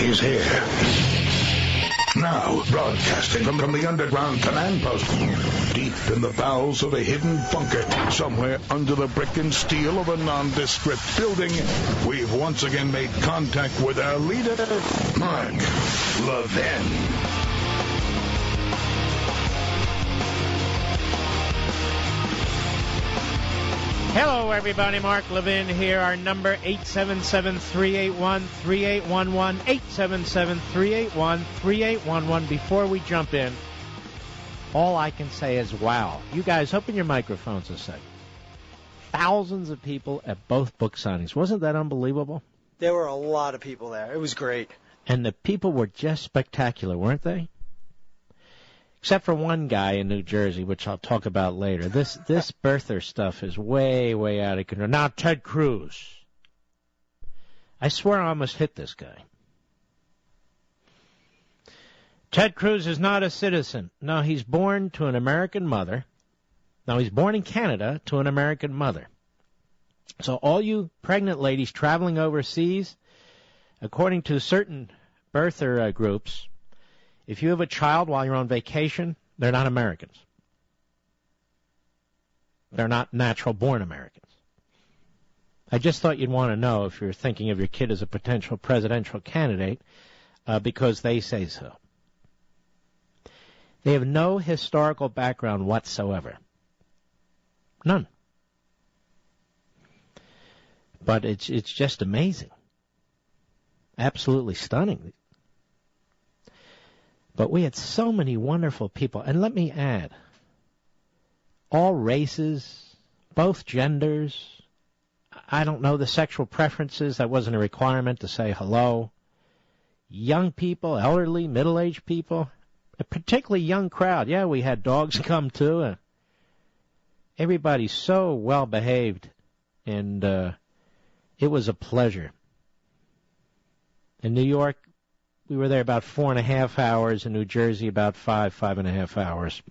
He's here. Now, broadcasting from the underground command post, deep in the bowels of a hidden bunker, somewhere under the brick and steel of a nondescript building, we've once again made contact with our leader, Mark Levin. Hello, everybody. Mark Levin here. Our number, 877-381-3811, 877-381-3811. Before we jump in, all I can say is, wow. You guys, open your microphones a second. Thousands of people at both book signings. Wasn't that unbelievable? There were a lot of people there. It was great. And the people were just spectacular, weren't they? Except for one guy in New Jersey, which I'll talk about later. This birther stuff is way, way out of control. Now, Ted Cruz. I swear I almost hit this guy. Ted Cruz is not a citizen. No, he's born to an American mother. No, he's born in Canada to an American mother. So all you pregnant ladies traveling overseas, according to certain birther groups, if you have a child while you're on vacation, they're not Americans. They're not natural-born Americans. I just thought you'd want to know if you're thinking of your kid as a potential presidential candidate, because they say so. They have no historical background whatsoever. None. But it's just amazing. Absolutely stunning. But we had so many wonderful people. And let me add, all races, both genders, I don't know the sexual preferences. That wasn't a requirement to say hello. Young people, elderly, middle-aged people, a particularly young crowd. Yeah, we had dogs come too. Everybody's so well-behaved, and it was a pleasure. In New York, we were there about 4.5 hours. In New Jersey, about 5.5 hours.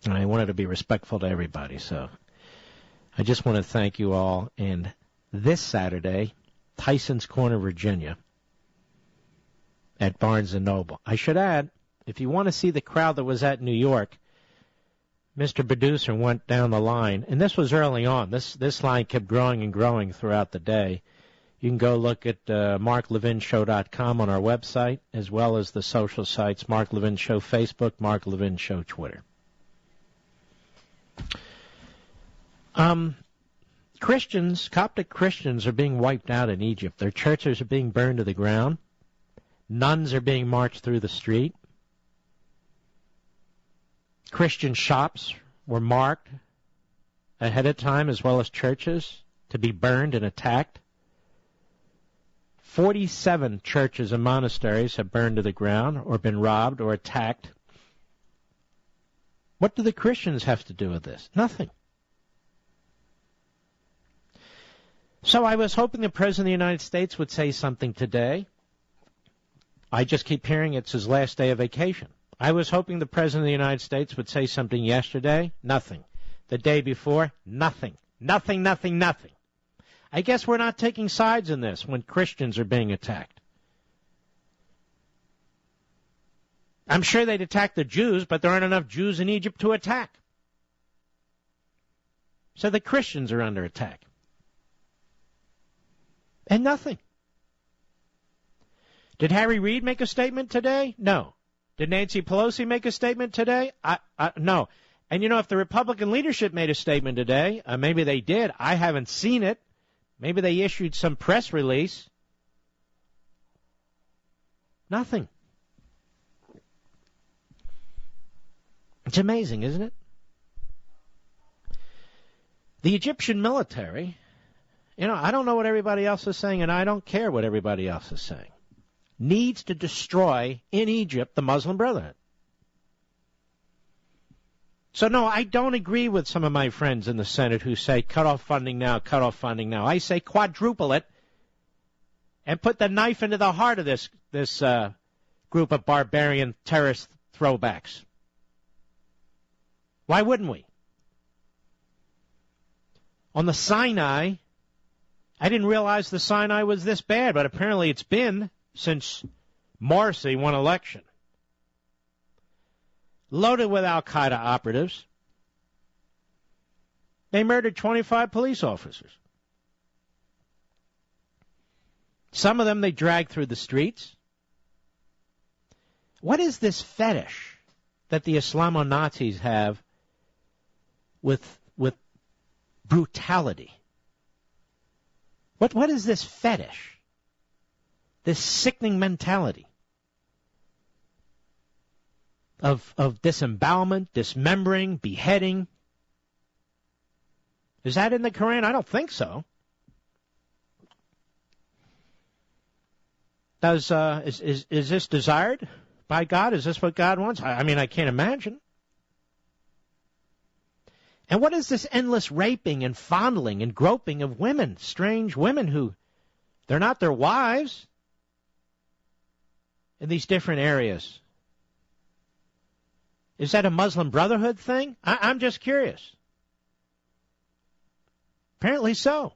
And I wanted to be respectful to everybody, so I just want to thank you all. And this Saturday, Tyson's Corner, Virginia, at Barnes & Noble. I should add, if you want to see the crowd that was at New York, Mr. Producer went down the line, and this was early on. This line kept growing and growing throughout the day. You can go look at MarkLevinShow.com on our website, as well as the social sites, Mark Levin Show Facebook, Mark Levin Show Twitter. Christians, Coptic Christians, are being wiped out in Egypt. Their churches are being burned to the ground. Nuns are being marched through the street. Christian shops were marked ahead of time, as well as churches, to be burned and attacked. 47 churches and monasteries have burned to the ground or been robbed or attacked. What do the Christians have to do with this? Nothing. So I was hoping the President of the United States would say something today. I just keep hearing it's his last day of vacation. I was hoping the President of the United States would say something yesterday. Nothing. The day before, nothing. Nothing, nothing, nothing. I guess we're not taking sides in this when Christians are being attacked. I'm sure they'd attack the Jews, but there aren't enough Jews in Egypt to attack. So the Christians are under attack. And nothing. Did Harry Reid make a statement today? No. Did Nancy Pelosi make a statement today? No. And, if the Republican leadership made a statement today, maybe they did. I haven't seen it. Maybe they issued some press release. Nothing. It's amazing, isn't it? The Egyptian military, I don't know what everybody else is saying, and I don't care what everybody else is saying, needs to destroy in Egypt the Muslim Brotherhood. So, no, I don't agree with some of my friends in the Senate who say cut off funding now, cut off funding now. I say quadruple it and put the knife into the heart of this group of barbarian terrorist throwbacks. Why wouldn't we? On the Sinai, I didn't realize the Sinai was this bad, but apparently it's been. since Morsi won election. Loaded with al-Qaeda operatives. They murdered 25 police officers. Some of them they dragged through the streets. What is this fetish that the Islamo-Nazis have with brutality? What is this fetish? This sickening mentality of disembowelment, dismembering, beheading. Is that in the Quran? I don't think so. Is this desired by God? Is this what God wants? I mean, I can't imagine. And what is this endless raping and fondling and groping of women, strange women who, they're not their wives in these different areas? Is that a Muslim Brotherhood thing? I'm just curious. Apparently so.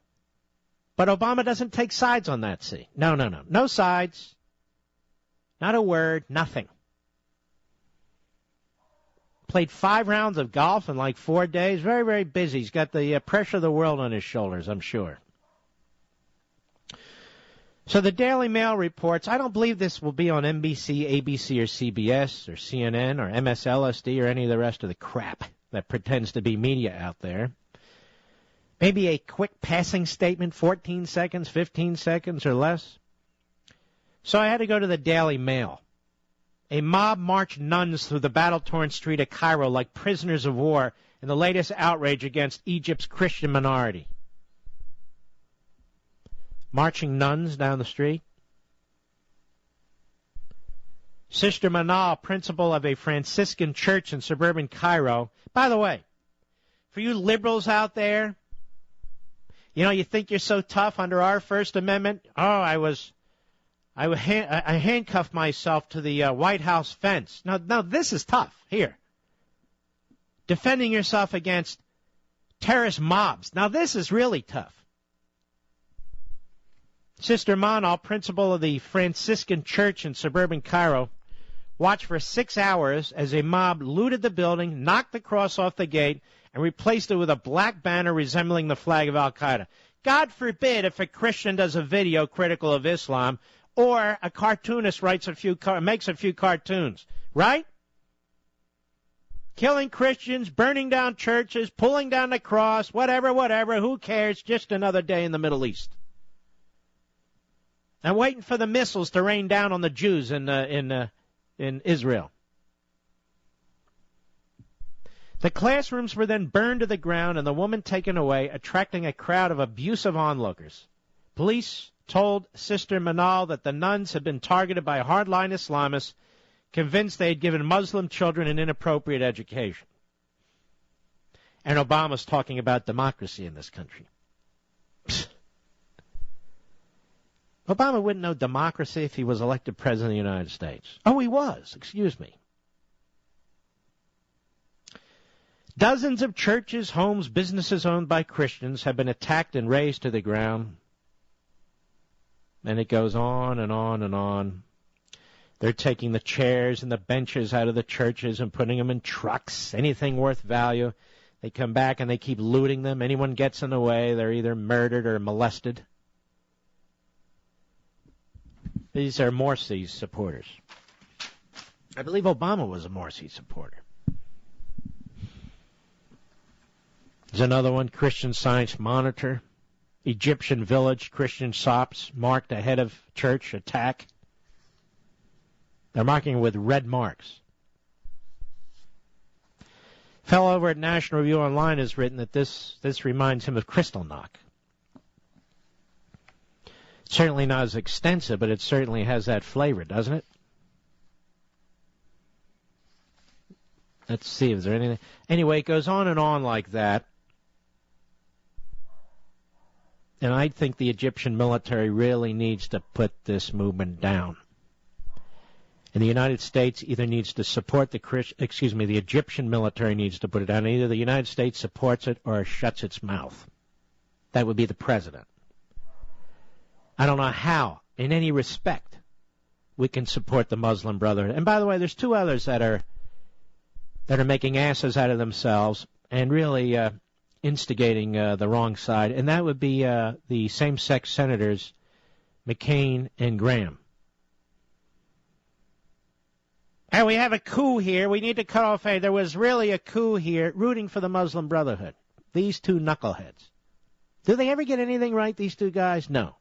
But Obama doesn't take sides on that, see? No. No sides. Not a word. Nothing. Played 5 rounds of golf in like 4 days. Very, very busy. He's got the pressure of the world on his shoulders, I'm sure. So the Daily Mail reports, I don't believe this will be on NBC, ABC, or CBS, or CNN, or MSLSD, or any of the rest of the crap that pretends to be media out there. Maybe a quick passing statement, 14 seconds, 15 seconds, or less. So I had to go to the Daily Mail. A mob marched nuns through the battle-torn street of Cairo like prisoners of war in the latest outrage against Egypt's Christian minority. Marching nuns down the street. Sister Manal, principal of a Franciscan church in suburban Cairo. By the way, for you liberals out there, you know, you think you're so tough under our First Amendment. Oh, I handcuffed myself to the White House fence. Now, this is tough. Here. Defending yourself against terrorist mobs. Now, this is really tough. Sister Manal, principal of the Franciscan church in suburban Cairo, watched for 6 hours as a mob looted the building, knocked the cross off the gate, and replaced it with a black banner resembling the flag of al-Qaeda. God forbid if a Christian does a video critical of Islam or a cartoonist makes a few cartoons, right? Killing Christians, burning down churches, pulling down the cross, whatever, who cares? Just another day in the Middle East. I'm waiting for the missiles to rain down on the Jews in Israel. The classrooms were then burned to the ground and the woman taken away, attracting a crowd of abusive onlookers. Police told Sister Manal that the nuns had been targeted by hardline Islamists, convinced they had given Muslim children an inappropriate education. And Obama's talking about democracy in this country. Psst. Obama wouldn't know democracy if he was elected president of the United States. Oh, he was. Excuse me. Dozens of churches, homes, businesses owned by Christians have been attacked and razed to the ground. And it goes on and on and on. They're taking the chairs and the benches out of the churches and putting them in trucks, anything worth value. They come back and they keep looting them. Anyone gets in the way, they're either murdered or molested. These are Morsi's supporters. I believe Obama was a Morsi supporter. There's another one, Christian Science Monitor. Egyptian village, Christian shops marked ahead of church attack. They're marking with red marks. Fellow over at National Review Online has written that this reminds him of Kristallnacht. Certainly not as extensive, but it certainly has that flavor, doesn't it? Let's see if there's anything. Anyway, it goes on and on like that. And I think the Egyptian military really needs to put this movement down. And the United States either needs to support the Egyptian military needs to put it down. Either the United States supports it or shuts its mouth. That would be the president. I don't know how, in any respect, we can support the Muslim Brotherhood. And by the way, there's two others that are making asses out of themselves and really instigating the wrong side, and that would be the same-sex senators McCain and Graham. And we have a coup here. We need to cut off there was really a coup here rooting for the Muslim Brotherhood. These two knuckleheads. Do they ever get anything right, these two guys? No.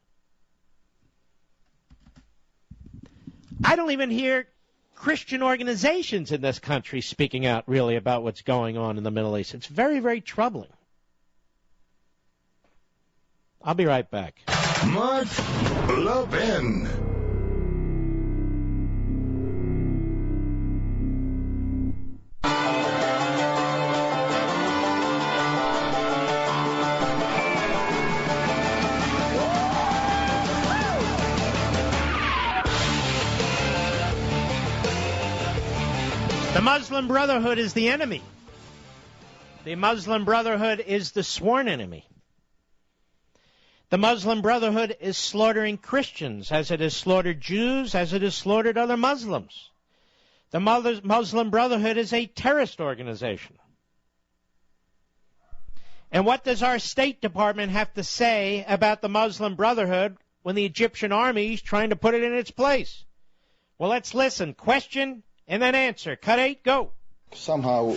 I don't even hear Christian organizations in this country speaking out really about what's going on in the Middle East. It's very, very troubling. I'll be right back. Mark Levin. The Muslim Brotherhood is the enemy. The Muslim Brotherhood is the sworn enemy. The Muslim Brotherhood is slaughtering Christians as it has slaughtered Jews, as it has slaughtered other Muslims. The Muslim Brotherhood is a terrorist organization. And what does our State Department have to say about the Muslim Brotherhood when the Egyptian army is trying to put it in its place? Well, let's listen. Question and then answer. Cut 8, go. Somehow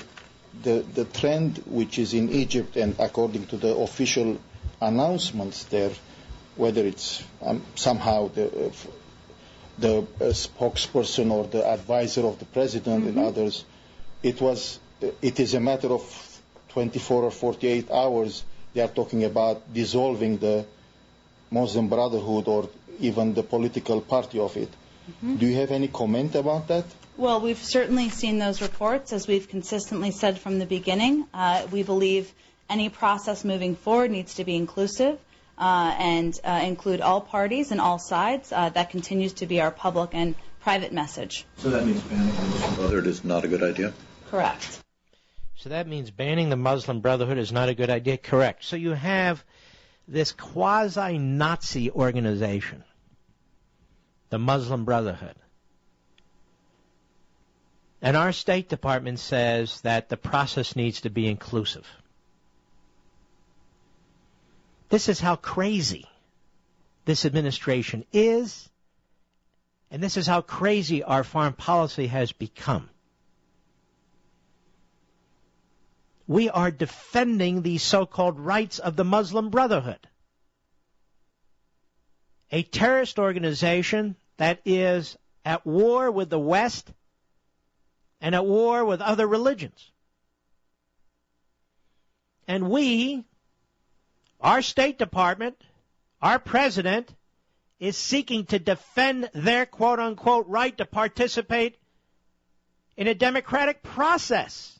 the trend which is in Egypt, and according to the official announcements there, whether it's somehow the spokesperson or the advisor of the president and others, it is a matter of 24 or 48 hours. They are talking about dissolving the Muslim Brotherhood or even the political party of it. Do you have any comment about that? Well, we've certainly seen those reports. As we've consistently said from the beginning, we believe any process moving forward needs to be inclusive and include all parties and all sides. That continues to be our public and private message. So that means banning the Muslim Brotherhood is not a good idea? Correct. So that means banning the Muslim Brotherhood is not a good idea? Correct. So you have this quasi-Nazi organization, the Muslim Brotherhood. And our State Department says that the process needs to be inclusive. This is how crazy this administration is, and this is how crazy our foreign policy has become. We are defending the so-called rights of the Muslim Brotherhood, a terrorist organization that is at war with the West and at war with other religions. And we, our State Department, our president, is seeking to defend their quote-unquote right to participate in a democratic process.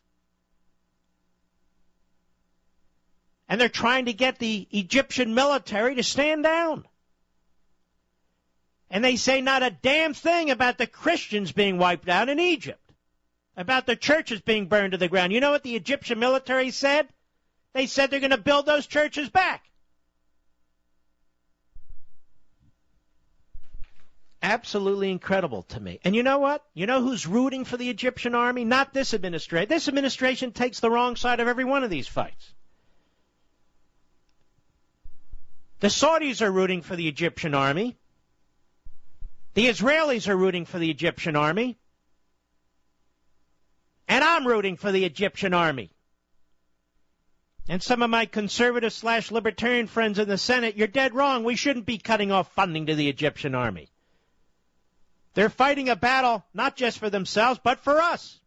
And they're trying to get the Egyptian military to stand down. And they say not a damn thing about the Christians being wiped out in Egypt, about the churches being burned to the ground. You know what the Egyptian military said? They said they're going to build those churches back. Absolutely incredible to me. And you know what? You know who's rooting for the Egyptian army? Not this administration. This administration takes the wrong side of every one of these fights. The Saudis are rooting for the Egyptian army. The Israelis are rooting for the Egyptian army. And I'm rooting for the Egyptian army. And some of my conservative/libertarian friends in the Senate, you're dead wrong. We shouldn't be cutting off funding to the Egyptian army. They're fighting a battle not just for themselves, but for us.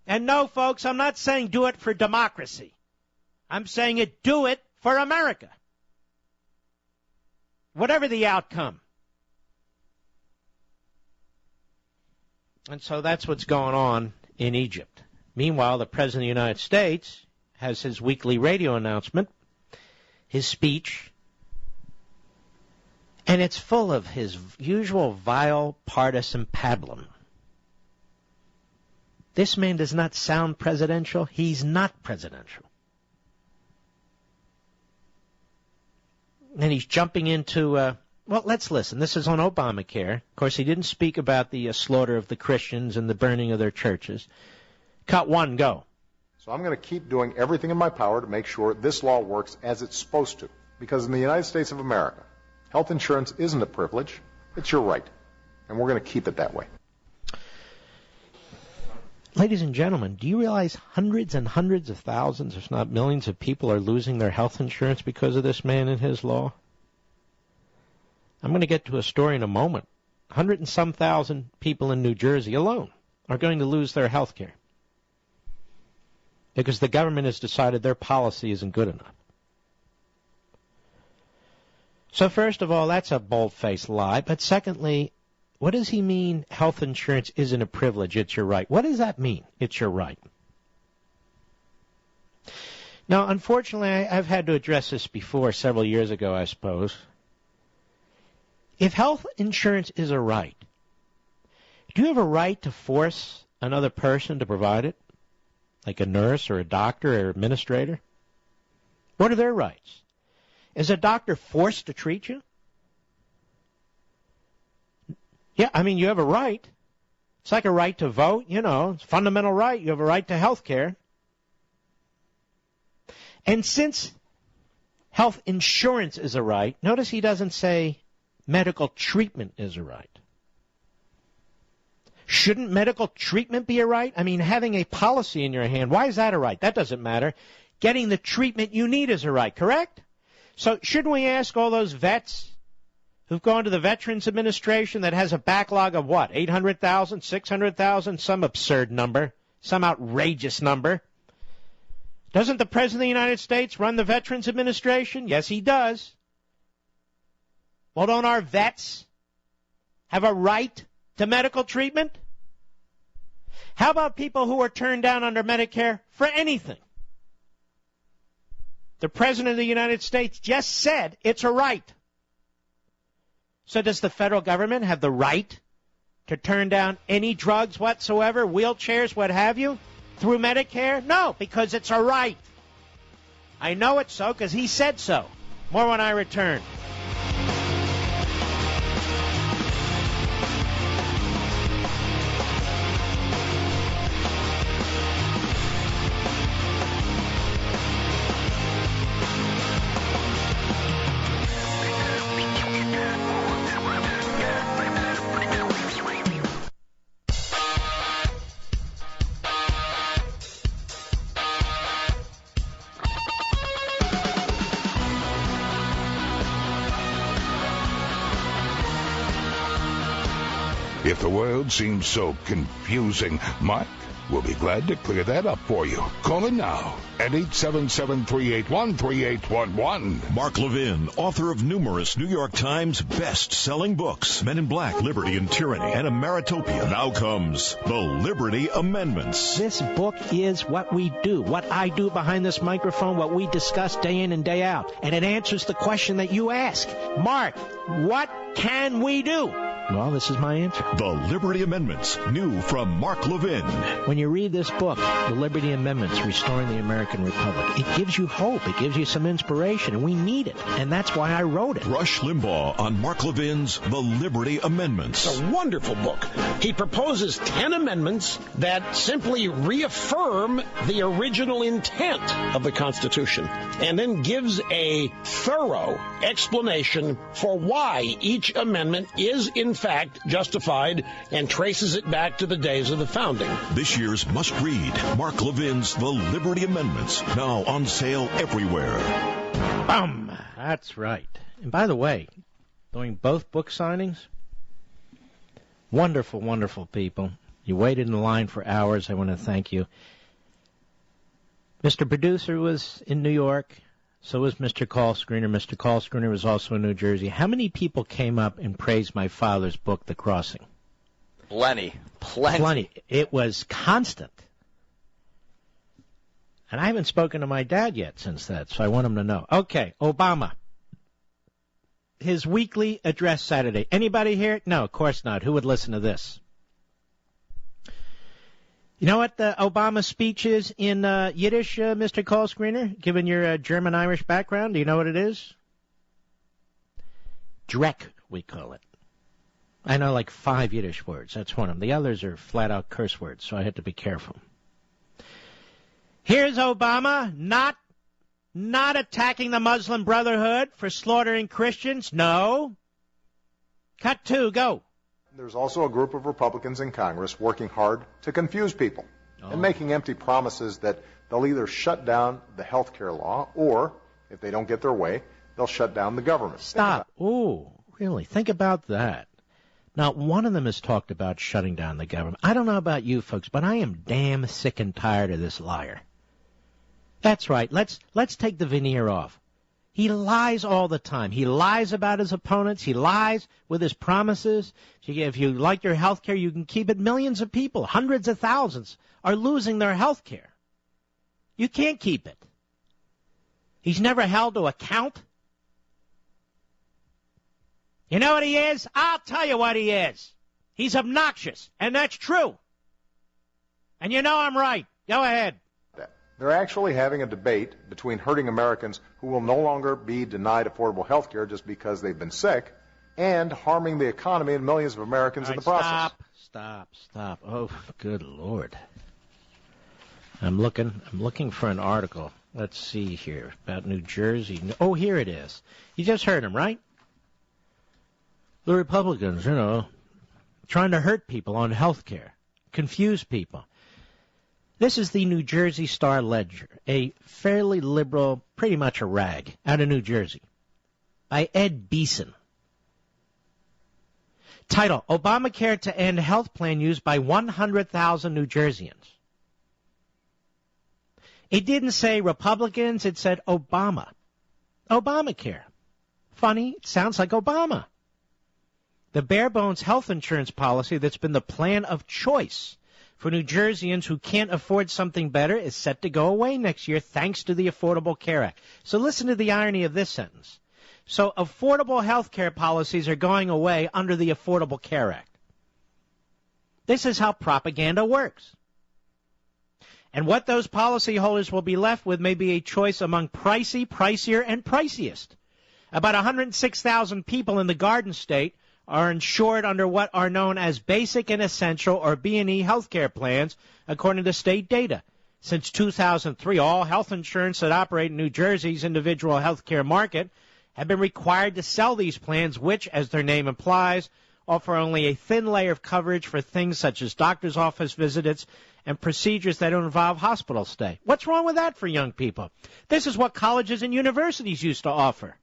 And no, folks, I'm not saying do it for democracy. I'm saying do it for America. Whatever the outcome. And so that's what's going on in Egypt. Meanwhile, the President of the United States has his weekly radio announcement, his speech, and it's full of his usual vile partisan pablum. This man does not sound presidential. He's not presidential. And he's jumping into, Well, let's listen. This is on Obamacare. Of course, he didn't speak about the slaughter of the Christians and the burning of their churches. Cut one, go. So I'm going to keep doing everything in my power to make sure this law works as it's supposed to. Because in the United States of America, health insurance isn't a privilege, it's your right. And we're going to keep it that way. Ladies and gentlemen, do you realize hundreds and hundreds of thousands, if not millions of people are losing their health insurance because of this man and his law? I'm going to get to a story in a moment. 100 and some thousand people in New Jersey alone are going to lose their health care because the government has decided their policy isn't good enough. So first of all, that's a bold-faced lie. But secondly, what does he mean health insurance isn't a privilege, it's your right? What does that mean, it's your right? Now, unfortunately, I've had to address this before, several years ago, I suppose. If health insurance is a right, do you have a right to force another person to provide it? Like a nurse or a doctor or administrator? What are their rights? Is a doctor forced to treat you? Yeah, I mean, you have a right. It's like a right to vote, it's a fundamental right. You have a right to health care. And since health insurance is a right, notice he doesn't say medical treatment is a right. Shouldn't medical treatment be a right? I mean, having a policy in your hand, why is that a right? That doesn't matter. Getting the treatment you need is a right, correct? So shouldn't we ask all those vets who've gone to the Veterans Administration that has a backlog of what, 800,000, 600,000, some absurd number, some outrageous number? Doesn't the President of the United States run the Veterans Administration? Yes, he does. Well, don't our vets have a right to medical treatment? How about people who are turned down under Medicare for anything? The President of the United States just said it's a right. So does the federal government have the right to turn down any drugs whatsoever, wheelchairs, what have you, through Medicare? No, because it's a right. I know it's so because he said so. More when I return. If the world seems so confusing, Mark will be glad to clear that up for you. Call him now at 877-381-3811. Mark Levin, author of numerous New York Times best-selling books, Men in Black, Liberty and Tyranny, and Ameritopia. Now comes the Liberty Amendments. This book is what we do, what I do behind this microphone, what we discuss day in and day out. And it answers the question that you ask. Mark, what can we do? Well, this is my answer. The Liberty Amendments, new from Mark Levin. When you read this book, The Liberty Amendments, Restoring the American Republic, it gives you hope. It gives you some inspiration, and we need it. And that's why I wrote it. Rush Limbaugh on Mark Levin's The Liberty Amendments. It's a wonderful book. He proposes 10 amendments that simply reaffirm the original intent of the Constitution and then gives a thorough explanation for why each amendment is, in fact, justified and traces it back to the days of the founding. This year's must-read, Mark Levin's The Liberty Amendments, now on sale everywhere. Bum! That's right. And by the way, doing both book signings, wonderful, wonderful people. You waited in the line for hours. I want to thank you. Mr. Producer was in New York. So was Mr. Call Screener. Mr. Call Screener was also in New Jersey. How many people came up and praised my father's book, The Crossing? Plenty. It was constant. And I haven't spoken to my dad yet since that, so I want him to know. Okay, Obama. His weekly address Saturday. Anybody here? No, of course not. Who would listen to this? You know what the Obama speech is in Yiddish, Mr. Call Screener, given your German-Irish background? Do you know what it is? Dreck, we call it. I know like 5 Yiddish words. That's one of them. The others are flat-out curse words, so I had to be careful. Here's Obama not attacking the Muslim Brotherhood for slaughtering Christians. No. Cut 2, go. There's also a group of Republicans in Congress working hard to confuse people and making empty promises that they'll either shut down the health care law or, if they don't get their way, they'll shut down the government. Stop. Ooh, really? Think about that. Not one of them has talked about shutting down the government. I don't know about you folks, but I am damn sick and tired of this liar. That's right. Let's take the veneer off. He lies all the time. He lies about his opponents. He lies with his promises. If you like your health care, you can keep it. Millions of people, hundreds of thousands, are losing their health care. You can't keep it. He's never held to account. You know what he is? I'll tell you what he is. He's obnoxious, and that's true. And you know I'm right. Go ahead. They're actually having a debate between hurting Americans who will no longer be denied affordable health care just because they've been sick and harming the economy and millions of Americans in the process. Stop. Oh, good Lord. I'm looking for an article. Let's see here about New Jersey. Oh, here it is. You just heard him, right? The Republicans, trying to hurt people on health care, confuse people. This is the New Jersey Star Ledger, a fairly liberal, pretty much a rag, out of New Jersey, by Ed Beeson. Title, Obamacare to end health plan use by 100,000 New Jerseyans. It didn't say Republicans, it said Obama. Obamacare. Funny, it sounds like Obama. The bare-bones health insurance policy that's been the plan of choice for New Jerseyans who can't afford something better is set to go away next year thanks to the Affordable Care Act. So listen to the irony of this sentence. So affordable health care policies are going away under the Affordable Care Act. This is how propaganda works. And what those policyholders will be left with may be a choice among pricey, pricier, and priciest. About 106,000 people in the Garden State are insured under what are known as basic and essential or B&E health care plans, according to state data. Since 2003, all health insurance that operate in New Jersey's individual health care market have been required to sell these plans, which, as their name implies, offer only a thin layer of coverage for things such as doctor's office visits and procedures that don't involve hospital stay. What's wrong with that for young people? This is what colleges and universities used to offer.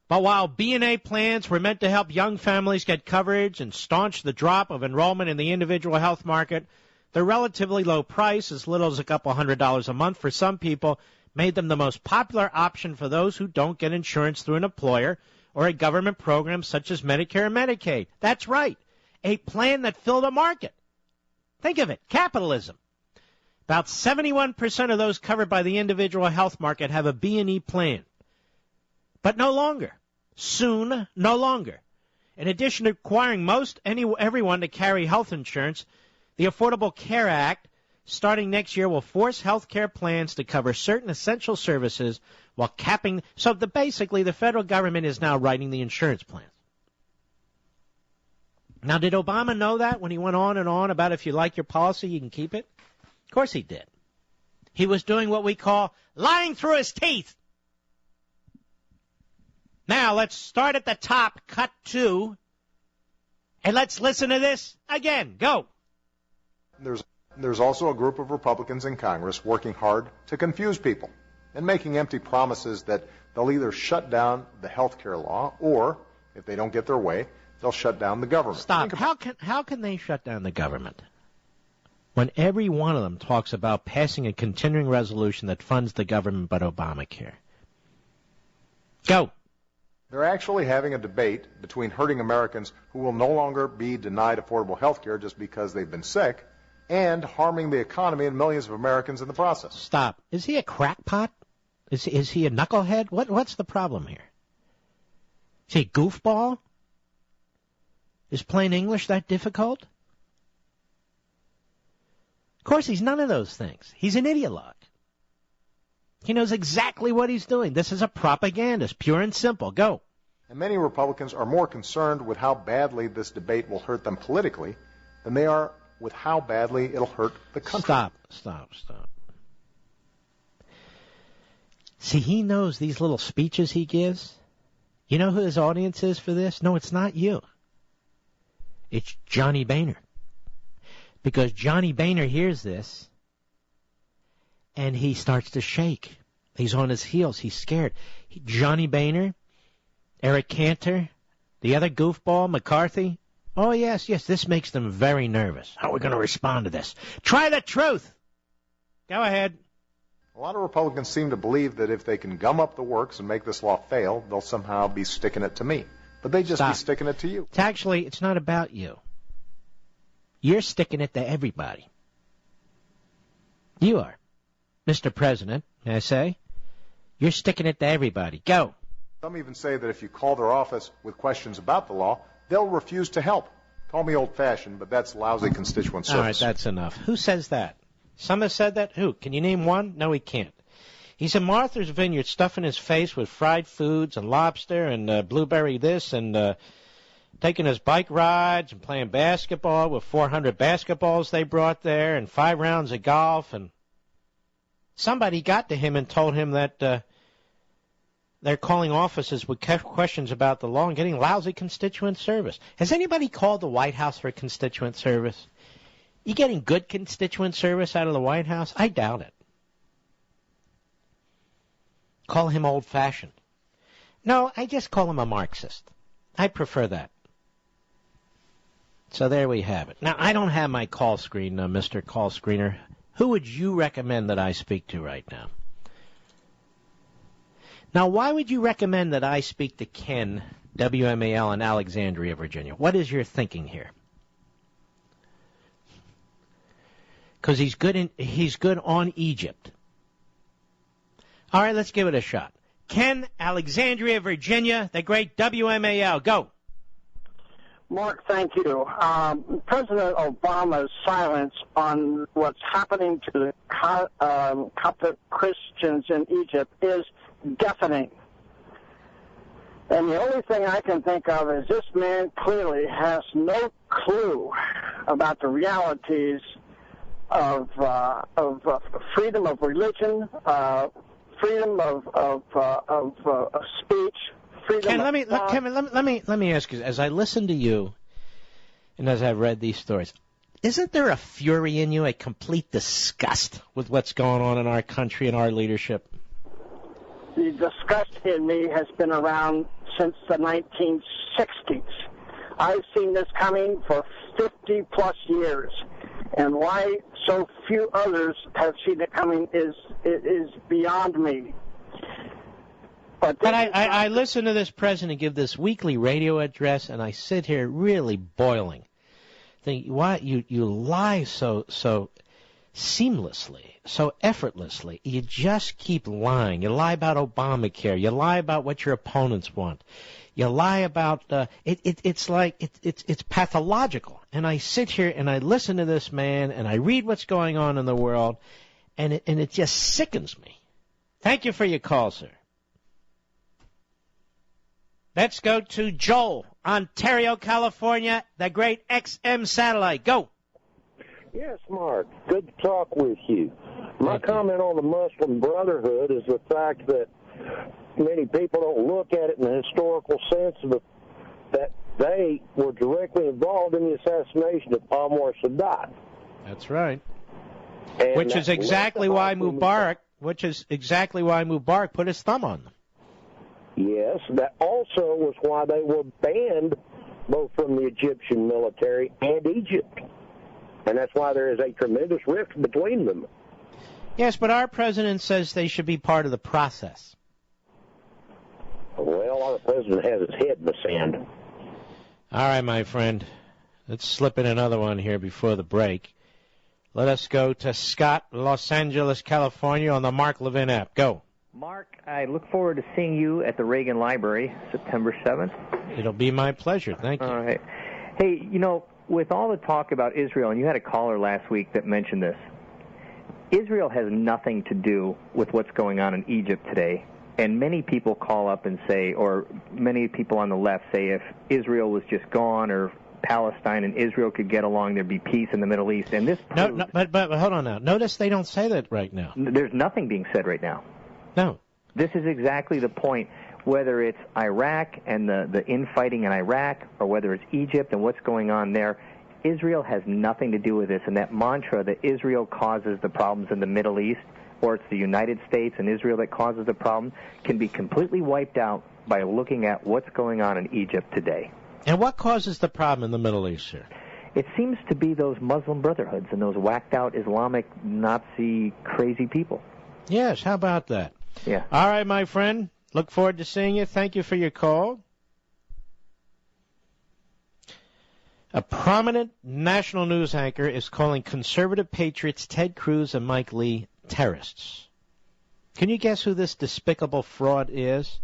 But while B&A plans were meant to help young families get coverage and staunch the drop of enrollment in the individual health market, their relatively low price, as little as a couple $100 a month for some people, made them the most popular option for those who don't get insurance through an employer or a government program such as Medicare and Medicaid. That's right, a plan that filled a market. Think of it, capitalism. About 71% of those covered by the individual health market have a B&E plan. But no longer. Soon, no longer. In addition to requiring everyone to carry health insurance, the Affordable Care Act, starting next year, will force health care plans to cover certain essential services while capping. So basically, the federal government is now writing the insurance plans. Now, did Obama know that when he went on and on about if you like your policy, you can keep it? Of course he did. He was doing what we call lying through his teeth. Now, let's start at the top, cut 2, and let's listen to this again. Go. There's also a group of Republicans in Congress working hard to confuse people and making empty promises that they'll either shut down the health care law or, if they don't get their way, they'll shut down the government. Stop. How can they shut down the government when every one of them talks about passing a continuing resolution that funds the government but Obamacare? Go. They're actually having a debate between hurting Americans who will no longer be denied affordable health care just because they've been sick and harming the economy and millions of Americans in the process. Stop. Is he a crackpot? Is he a knucklehead? What's the problem here? Is he a goofball? Is plain English that difficult? Of course, he's none of those things. He's an ideologue. He knows exactly what he's doing. This is a propagandist, pure and simple. Go. And many Republicans are more concerned with how badly this debate will hurt them politically than they are with how badly it'll hurt the country. Stop. See, he knows these little speeches he gives. You know who his audience is for this? No, it's not you. It's Johnny Boehner. Because Johnny Boehner hears this, and he starts to shake. He's on his heels. He's scared. Johnny Boehner, Eric Cantor, the other goofball, McCarthy. Oh, yes, this makes them very nervous. How are we going to respond to this? Try the truth. Go ahead. A lot of Republicans seem to believe that if they can gum up the works and make this law fail, they'll somehow be sticking it to me. But they just be sticking it to you. It's not about you. You're sticking it to everybody. You are. Mr. President, may I say? You're sticking it to everybody. Go. Some even say that if you call their office with questions about the law, they'll refuse to help. Call me old-fashioned, but that's lousy constituent service. All right, that's enough. Who says that? Some have said that? Who? Can you name one? No, he can't. He's in Martha's Vineyard stuffing his face with fried foods and lobster and blueberry this and taking his bike rides and playing basketball with 400 basketballs they brought there and 5 rounds of golf. And somebody got to him and told him that they're calling offices with questions about the law and getting lousy constituent service. Has anybody called the White House for constituent service? You getting good constituent service out of the White House? I doubt it. Call him old-fashioned. No, I just call him a Marxist. I prefer that. So there we have it. Now, I don't have my call screen, Mr. Call Screener. Who would you recommend that I speak to right now? Now, why would you recommend that I speak to Ken, WMAL, in Alexandria, Virginia? What is your thinking here? Because he's good on Egypt. All right, let's give it a shot. Ken, Alexandria, Virginia, the great WMAL. Go. Mark, thank you. President Obama's silence on what's happening to the Coptic Christians in Egypt is deafening. And the only thing I can think of is this man clearly has no clue about the realities of freedom of religion, freedom of speech, freedom. Ken, of let me ask you. As I listen to you, and as I've read these stories, isn't there a fury in you, a complete disgust with what's going on in our country and our leadership? The disgust in me has been around since the 1960s. I've seen this coming for 50-plus years. And why so few others have seen it coming is beyond me. But I listen to this president give this weekly radio address, and I sit here really boiling. Think, why you lie so seamlessly, so effortlessly. You just keep lying. You lie about Obamacare. You lie about what your opponents want. You lie about it's pathological. And I sit here and I listen to this man and I read what's going on in the world, and it just sickens me. Thank you for your call, sir. Let's go to Joel, Ontario, California, the great XM satellite. Go. Yes, Mark. Good to talk with you. My comment on the Muslim Brotherhood is the fact that many people don't look at it in the historical sense of that they were directly involved in the assassination of Anwar Sadat. That's right. And which is exactly why Mubarak put his thumb on them. Yes, that also was why they were banned both from the Egyptian military and Egypt. And that's why there is a tremendous rift between them. Yes, but our president says they should be part of the process. Well, our president has his head in the sand. All right, my friend. Let's slip in another one here before the break. Let us go to Scott, Los Angeles, California, on the Mark Levin app. Go. Mark, I look forward to seeing you at the Reagan Library, September 7th. It'll be my pleasure. Thank you. All right. Hey, with all the talk about Israel, and you had a caller last week that mentioned this, Israel has nothing to do with what's going on in Egypt today. And many people call up and say, or many people on the left say, if Israel was just gone or Palestine and Israel could get along, there'd be peace in the Middle East. And this proves... but hold on now. Notice they don't say that right now. There's nothing being said right now. No. This is exactly the point, whether it's Iraq and the infighting in Iraq or whether it's Egypt and what's going on there. Israel has nothing to do with this. And that mantra that Israel causes the problems in the Middle East, or it's the United States and Israel that causes the problem, can be completely wiped out by looking at what's going on in Egypt today. And what causes the problem in the Middle East, sir? It seems to be those Muslim brotherhoods and those whacked-out Islamic Nazi crazy people. Yes, how about that? Yeah. All right, my friend. Look forward to seeing you. Thank you for your call. A prominent national news anchor is calling conservative patriots Ted Cruz and Mike Lee terrorists. Can you guess who this despicable fraud is?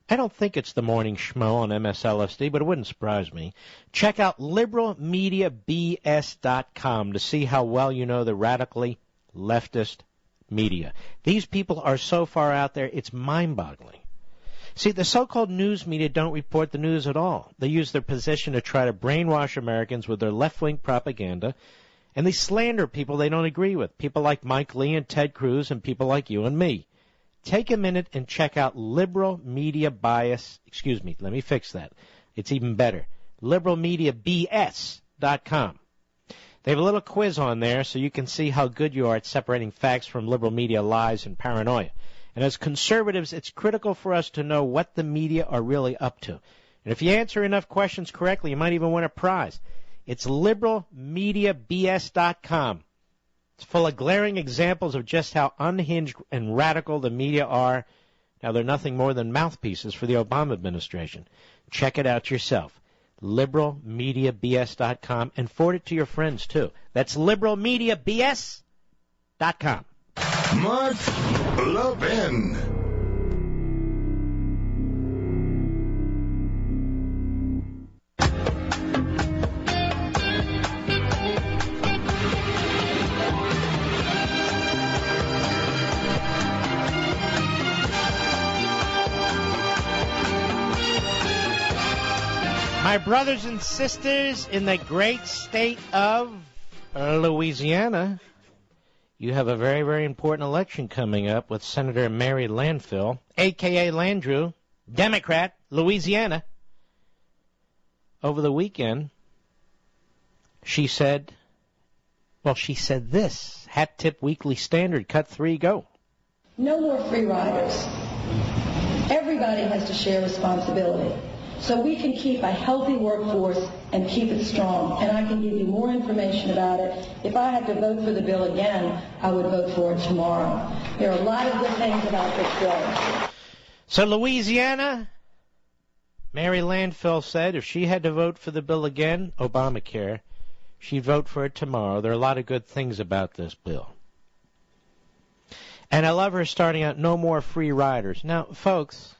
I don't think it's the morning schmo on MSLSD, but it wouldn't surprise me. Check out liberalmediabs.com to see how well you know the radically leftist media. These people are so far out there, it's mind-boggling. See, the so-called news media don't report the news at all. They use their position to try to brainwash Americans with their left-wing propaganda, and they slander people they don't agree with, people like Mike Lee and Ted Cruz and people like you and me. Take a minute and check out liberalmediabs.com. It's even better. liberalmediabs.com. They have a little quiz on there so you can see how good you are at separating facts from liberal media lies and paranoia. And as conservatives, it's critical for us to know what the media are really up to. And if you answer enough questions correctly, you might even win a prize. It's liberalmediabs.com. It's full of glaring examples of just how unhinged and radical the media are. Now, they're nothing more than mouthpieces for the Obama administration. Check it out yourself. liberalmediabs.com, and forward it to your friends, too. That's liberalmediabs.com. Mark Levin. My brothers and sisters in the great state of Louisiana, you have a very, very important election coming up with Senator Mary Landfill, a.k.a. Landrew, Democrat, Louisiana. Over the weekend, she said this, Hat Tip Weekly Standard, Cut 3, go. No more free riders. Everybody has to share responsibility, so we can keep a healthy workforce and keep it strong. And I can give you more information about it. If I had to vote for the bill again, I would vote for it tomorrow. There are a lot of good things about this bill. So Louisiana, Mary Landfill said if she had to vote for the bill again, Obamacare, she'd vote for it tomorrow. There are a lot of good things about this bill. And I love her starting out, no more free riders. Now, folks,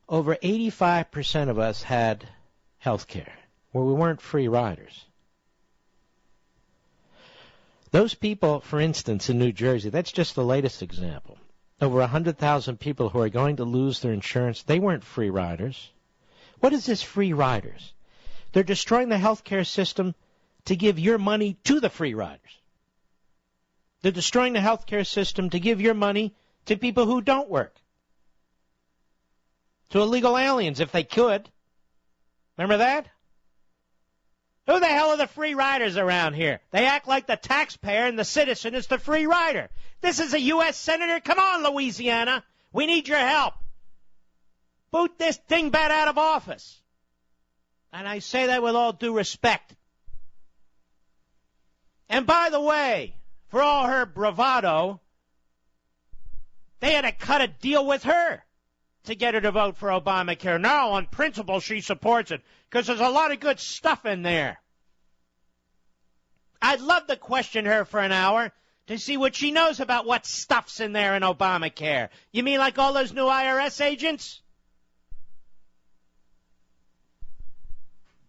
over 85% of us had health care where we weren't free riders. Those people, for instance, in New Jersey, that's just the latest example. Over 100,000 people who are going to lose their insurance, they weren't free riders. What is this free riders? They're destroying the health care system to give your money to the free riders. They're destroying the health care system to give your money to people who don't work. To illegal aliens, if they could. Remember that? Who the hell are the free riders around here? They act like the taxpayer and the citizen is the free rider. This is a U.S. Senator. Come on, Louisiana. We need your help. Boot this dingbat out of office. And I say that with all due respect. And by the way, for all her bravado, they had to cut a deal with her to get her to vote for Obamacare. Now, on principle, she supports it because there's a lot of good stuff in there. I'd love to question her for an hour to see what she knows about what stuff's in there in Obamacare. You mean like all those new IRS agents?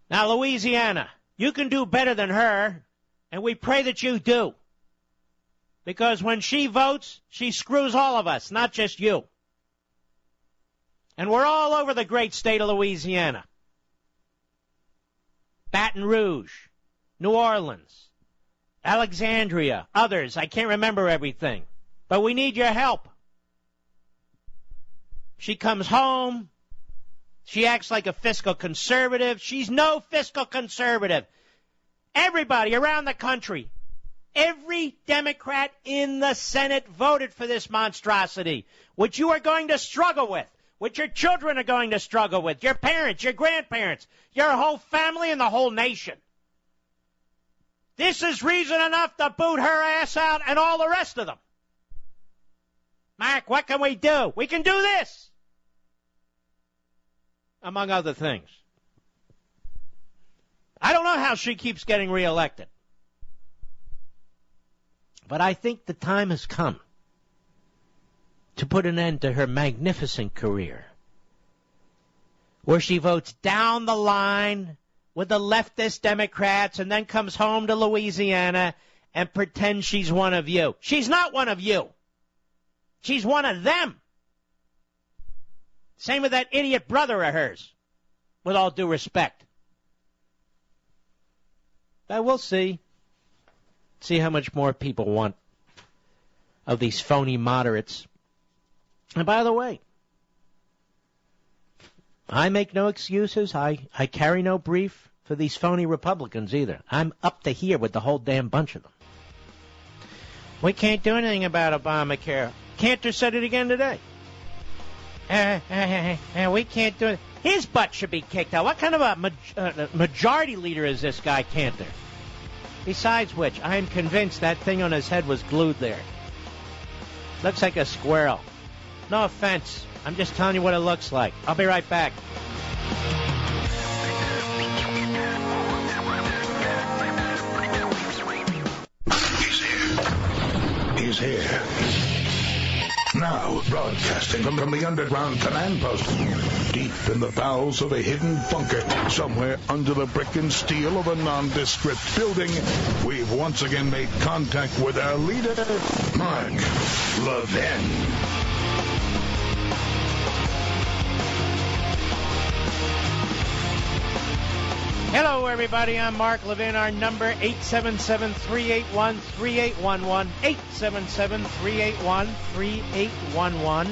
Now, Louisiana, you can do better than her, and we pray that you do. Because when she votes, she screws all of us, not just you. And we're all over the great state of Louisiana. Baton Rouge, New Orleans, Alexandria, others. I can't remember everything. But we need your help. She comes home. She acts like a fiscal conservative. She's no fiscal conservative. Everybody around the country, every Democrat in the Senate voted for this monstrosity, which you are going to struggle with, which your children are going to struggle with, your parents, your grandparents, your whole family, and the whole nation. This is reason enough to boot her ass out and all the rest of them. Mark, what can we do? We can do this, among other things. I don't know how she keeps getting reelected. But I think the time has come to put an end to her magnificent career, where she votes down the line with the leftist Democrats and then comes home to Louisiana and pretends she's one of you. She's not one of you. She's one of them. Same with that idiot brother of hers, with all due respect. But we'll see. See how much more people want of these phony moderates. And by the way, I make no excuses. I carry no brief for these phony Republicans either. I'm up to here with the whole damn bunch of them. We can't do anything about Obamacare. Cantor said it again today. We can't do it. His butt should be kicked out. What kind of a majority leader is this guy, Cantor? Besides which, I am convinced that thing on his head was glued there. Looks like a squirrel. No offense. I'm just telling you what it looks like. I'll be right back. He's here. Now, broadcasting from the underground command post, deep in the bowels of a hidden bunker, somewhere under the brick and steel of a nondescript building, we've once again made contact with our leader, Mark Levin. Hello, everybody. I'm Mark Levin. Our number, 877-381-3811. 877-381-3811.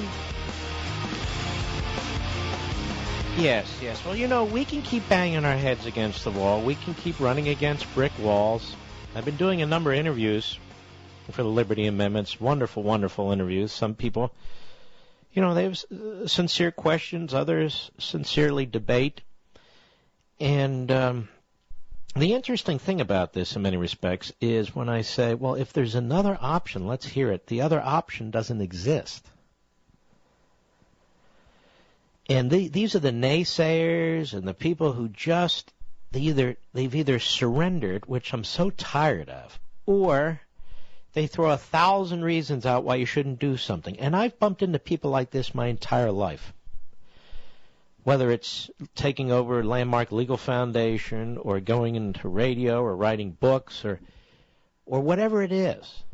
Yes. Well, you know, we can keep banging our heads against the wall. We can keep running against brick walls. I've been doing a number of interviews for the Liberty Amendments. Wonderful, wonderful interviews. Some people, you know, they have sincere questions. Others sincerely debate. And the interesting thing about this in many respects is when I say, well, if there's another option, let's hear it. The other option doesn't exist. And these are the naysayers and the people who just, they've either surrendered, which I'm so tired of, or they throw 1,000 reasons out why you shouldn't do something. And I've bumped into people like this my entire life. Whether it's taking over Landmark Legal Foundation or going into radio or writing books or whatever it is.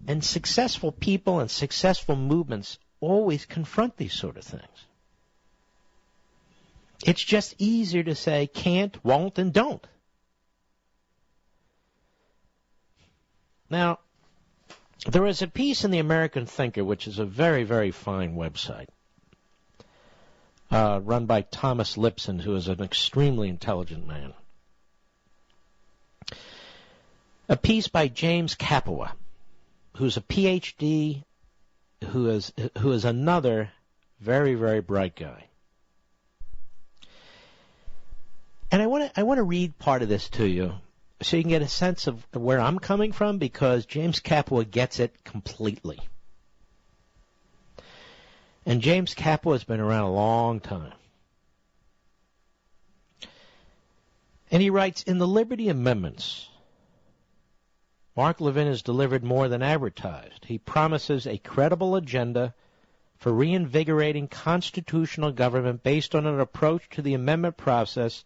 And successful people and successful movements always confront these sort of things. It's just easier to say can't, won't, and don't. Now, there is a piece in the American Thinker, which is a very, very fine website. Run by Thomas Lipson, who is an extremely intelligent man. A piece by James Capua, who's a PhD, who is another very, very bright guy. And I want to read part of this to you so you can get a sense of where I'm coming from, because James Capua gets it completely. And James Capua has been around a long time. And he writes, in the Liberty Amendments, Mark Levin has delivered more than advertised. He promises a credible agenda for reinvigorating constitutional government based on an approach to the amendment process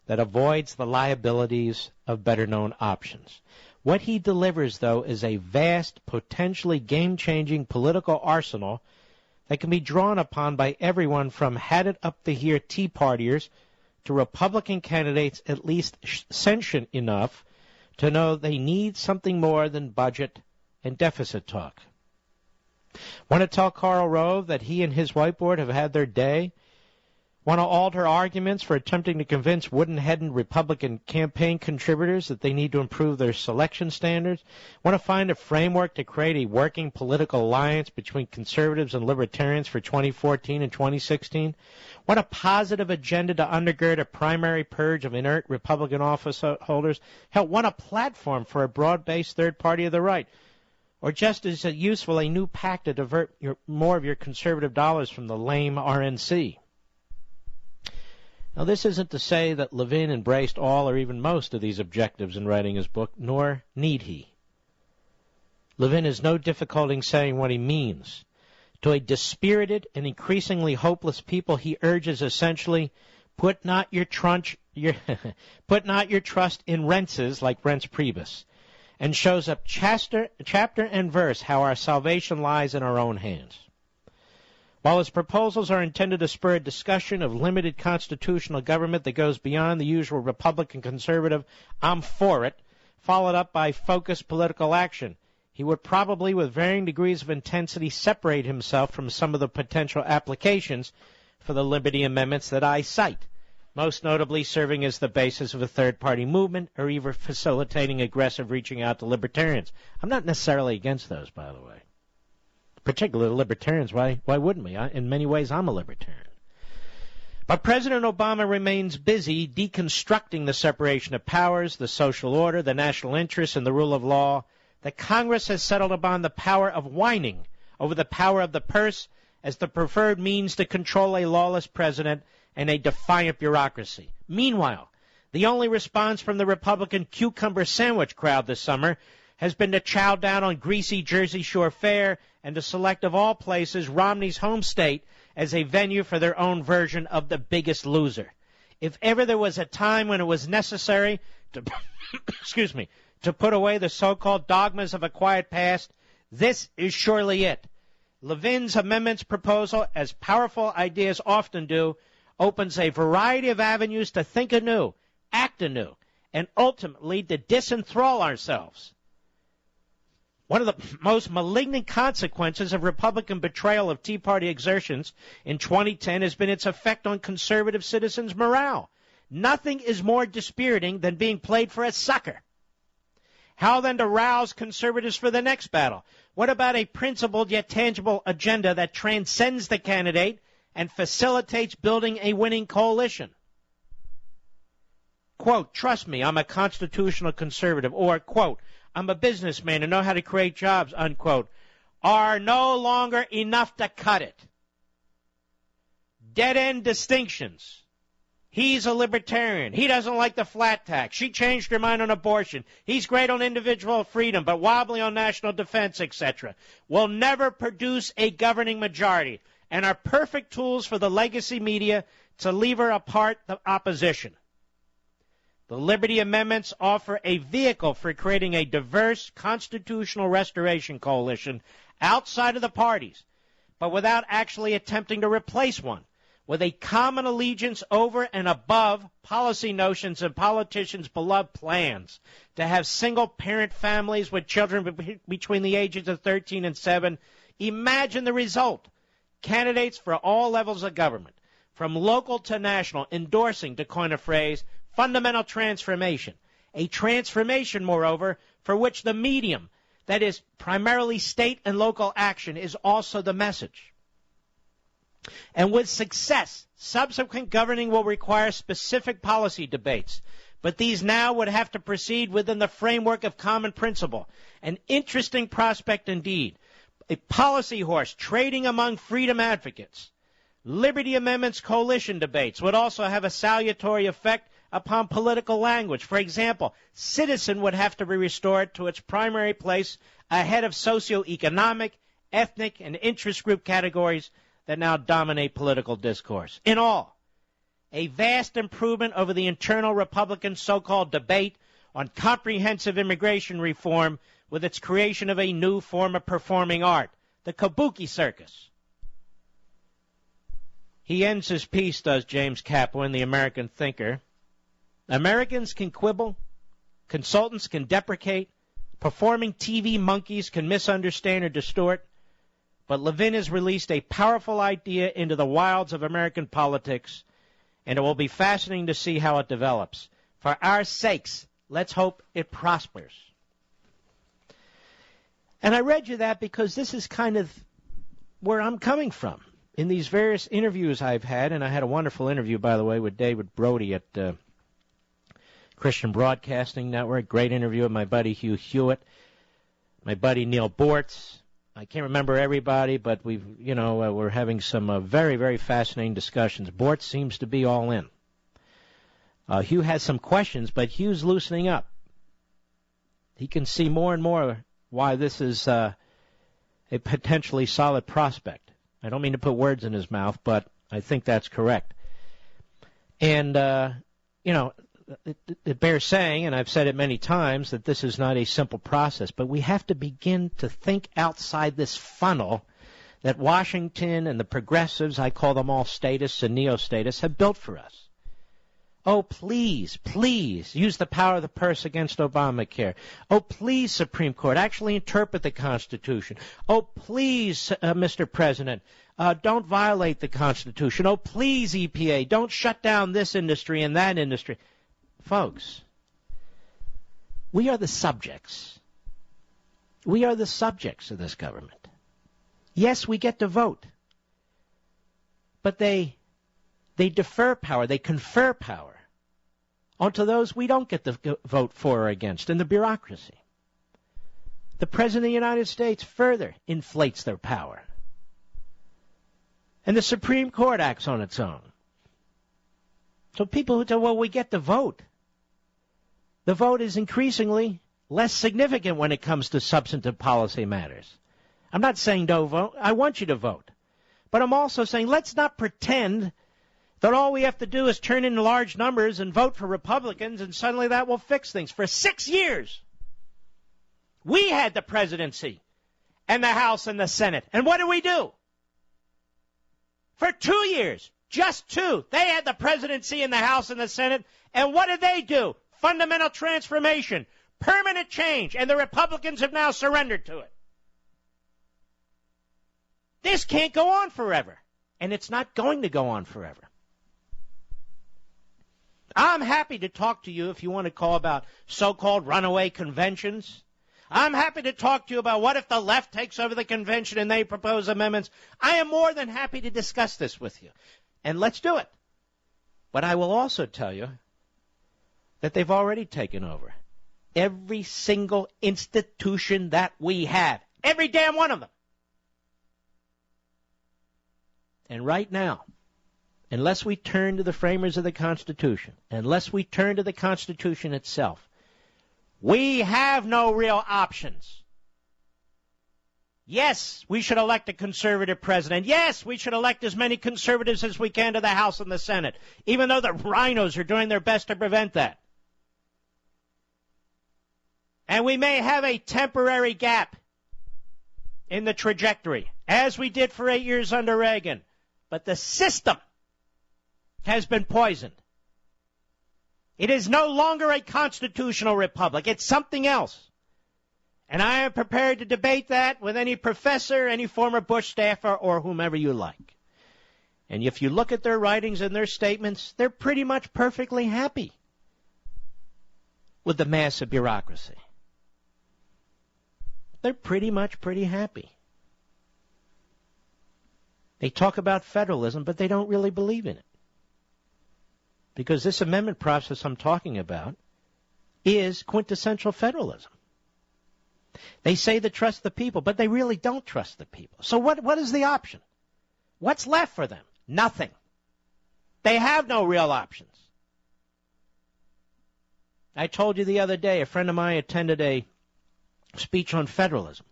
that avoids the liabilities of better-known options. What he delivers, though, is a vast, potentially game-changing political arsenal that can be drawn upon by everyone from had-it-up-to-here Tea Partiers to Republican candidates at least sentient enough to know they need something more than budget and deficit talk. Want to tell Karl Rove that he and his whiteboard have had their day? Want to alter arguments for attempting to convince wooden-headed Republican campaign contributors that they need to improve their selection standards? Want to find a framework to create a working political alliance between conservatives and libertarians for 2014 and 2016? Want a positive agenda to undergird a primary purge of inert Republican office holders? Hell, want a platform for a broad-based third party of the right? Or just as useful, a new pact to divert more of your conservative dollars from the lame RNC? Now, this isn't to say that Levin embraced all or even most of these objectives in writing his book, nor need he. Levin has no difficulty in saying what he means. To a dispirited and increasingly hopeless people, he urges essentially, put not your trust in Rentzes like Rentz Priebus, and shows up chapter and verse how our salvation lies in our own hands. While his proposals are intended to spur a discussion of limited constitutional government that goes beyond the usual Republican conservative, I'm for it, followed up by focused political action, he would probably, with varying degrees of intensity, separate himself from some of the potential applications for the liberty amendments that I cite, most notably serving as the basis of a third-party movement or even facilitating aggressive reaching out to libertarians. I'm not necessarily against those, by the way. Particularly libertarians. Why wouldn't we? In many ways, I'm a libertarian. But President Obama remains busy deconstructing the separation of powers, the social order, the national interest, and the rule of law. That Congress has settled upon the power of whining over the power of the purse as the preferred means to control a lawless president and a defiant bureaucracy. Meanwhile, the only response from the Republican cucumber sandwich crowd this summer has been to chow down on greasy Jersey Shore fare and to select, of all places, Romney's home state as a venue for their own version of The Biggest Loser. If ever there was a time when it was necessary to, to put away the so-called dogmas of a quiet past, this is surely it. Levin's amendments proposal, as powerful ideas often do, opens a variety of avenues to think anew, act anew, and ultimately to disenthrall ourselves. One of the most malignant consequences of Republican betrayal of Tea Party exertions in 2010 has been its effect on conservative citizens' morale. Nothing is more dispiriting than being played for a sucker. How then to rouse conservatives for the next battle? What about a principled yet tangible agenda that transcends the candidate and facilitates building a winning coalition? Quote, trust me, I'm a constitutional conservative, or, quote, I'm a businessman and know how to create jobs, unquote, are no longer enough to cut it. Dead-end distinctions. He's a libertarian. He doesn't like the flat tax. She changed her mind on abortion. He's great on individual freedom, but wobbly on national defense, etc. Will never produce a governing majority and are perfect tools for the legacy media to lever apart the opposition. The Liberty Amendments offer a vehicle for creating a diverse constitutional restoration coalition outside of the parties, but without actually attempting to replace one, with a common allegiance over and above policy notions and politicians' beloved plans to have single-parent families with children between the ages of 13 and 7. Imagine the result. Candidates for all levels of government, from local to national, endorsing, to coin a phrase, fundamental transformation. A transformation, moreover, for which the medium, that is primarily state and local action, is also the message. And with success, subsequent governing will require specific policy debates, but these now would have to proceed within the framework of common principle. An interesting prospect indeed. A policy horse trading among freedom advocates. Liberty Amendments coalition debates would also have a salutary effect upon political language. For example, citizen would have to be restored to its primary place ahead of socioeconomic, ethnic, and interest group categories that now dominate political discourse. In all, a vast improvement over the internal Republican so-called debate on comprehensive immigration reform with its creation of a new form of performing art, the kabuki circus. He ends his piece, does James Kaplan, the American thinker. Americans can quibble, consultants can deprecate, performing TV monkeys can misunderstand or distort, but Levin has released a powerful idea into the wilds of American politics, and it will be fascinating to see how it develops. For our sakes, let's hope it prospers. And I read you that because this is kind of where I'm coming from. In these various interviews I've had, and I had a wonderful interview, by the way, with David Brody at Christian Broadcasting Network. Great interview with my buddy Hugh Hewitt, my buddy Neil Bortz. I can't remember everybody, but we're having some very, very fascinating discussions. Bortz seems to be all in. Hugh has some questions, but Hugh's loosening up. He can see more and more why this is a potentially solid prospect. I don't mean to put words in his mouth, but I think that's correct. And, it bears saying, and I've said it many times, that this is not a simple process, but we have to begin to think outside this funnel that Washington and the progressives, I call them all statists and neo-statists, have built for us. Oh, please, please, use the power of the purse against Obamacare. Oh, please, Supreme Court, actually interpret the Constitution. Oh, please, Mr. President, don't violate the Constitution. Oh, please, EPA, don't shut down this industry and that industry. Folks, we are the subjects. We are the subjects of this government. Yes, we get to vote, but they defer power, they confer power onto those we don't get to vote for or against in the bureaucracy. The President of the United States further inflates their power. And the Supreme Court acts on its own. So people who say, well, we get to vote. The vote is increasingly less significant when it comes to substantive policy matters. I'm not saying don't vote. I want you to vote. But I'm also saying let's not pretend that all we have to do is turn in large numbers and vote for Republicans and suddenly that will fix things. For 6 years, we had the presidency and the House and the Senate. And what did we do? For 2 years, just 2, they had the presidency and the House and the Senate. And what did they do? Fundamental transformation, permanent change, and the Republicans have now surrendered to it. This can't go on forever, and it's not going to go on forever. I'm happy to talk to you if you want to call about so-called runaway conventions. I'm happy to talk to you about what if the left takes over the convention and they propose amendments. I am more than happy to discuss this with you, and let's do it. But I will also tell you that they've already taken over every single institution that we have, every damn one of them. And right now, unless we turn to the framers of the Constitution, unless we turn to the Constitution itself, we have no real options. Yes, we should elect a conservative president. Yes, we should elect as many conservatives as we can to the House and the Senate, even though the rhinos are doing their best to prevent that. And we may have a temporary gap in the trajectory, as we did for 8 years under Reagan. But the system has been poisoned. It is no longer a constitutional republic. It's something else. And I am prepared to debate that with any professor, any former Bush staffer, or whomever you like. And if you look at their writings and their statements, they're pretty much perfectly happy with the massive bureaucracy. They're pretty happy. They talk about federalism, but they don't really believe in it. Because this amendment process I'm talking about is quintessential federalism. They say they trust the people, but they really don't trust the people. So what is the option? What's left for them? Nothing. They have no real options. I told you the other day, a friend of mine attended a speech on federalism.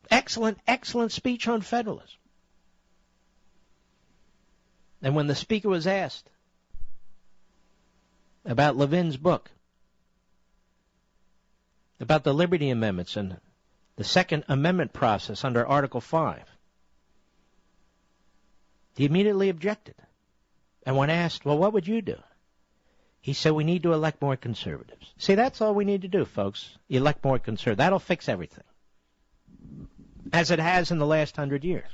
Excellent speech on federalism. And when the speaker was asked about Levin's book, about the Liberty Amendments and the Second Amendment process under Article 5. He immediately objected. And when asked, well, what would you do? He said, we need to elect more conservatives. See, that's all we need to do, folks. Elect more conservatives. That'll fix everything, as it has in the last 100 years.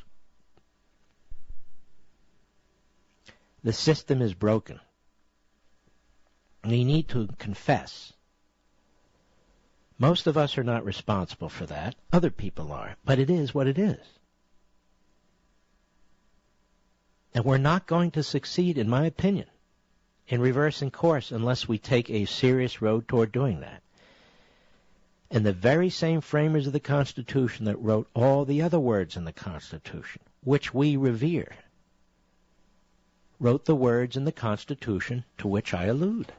The system is broken. We need to confess. Most of us are not responsible for that. Other people are. But it is what it is. And we're not going to succeed, in my opinion, in reversing course unless we take a serious road toward doing that. And the very same framers of the Constitution that wrote all the other words in the Constitution, which we revere, wrote the words in the Constitution to which I allude,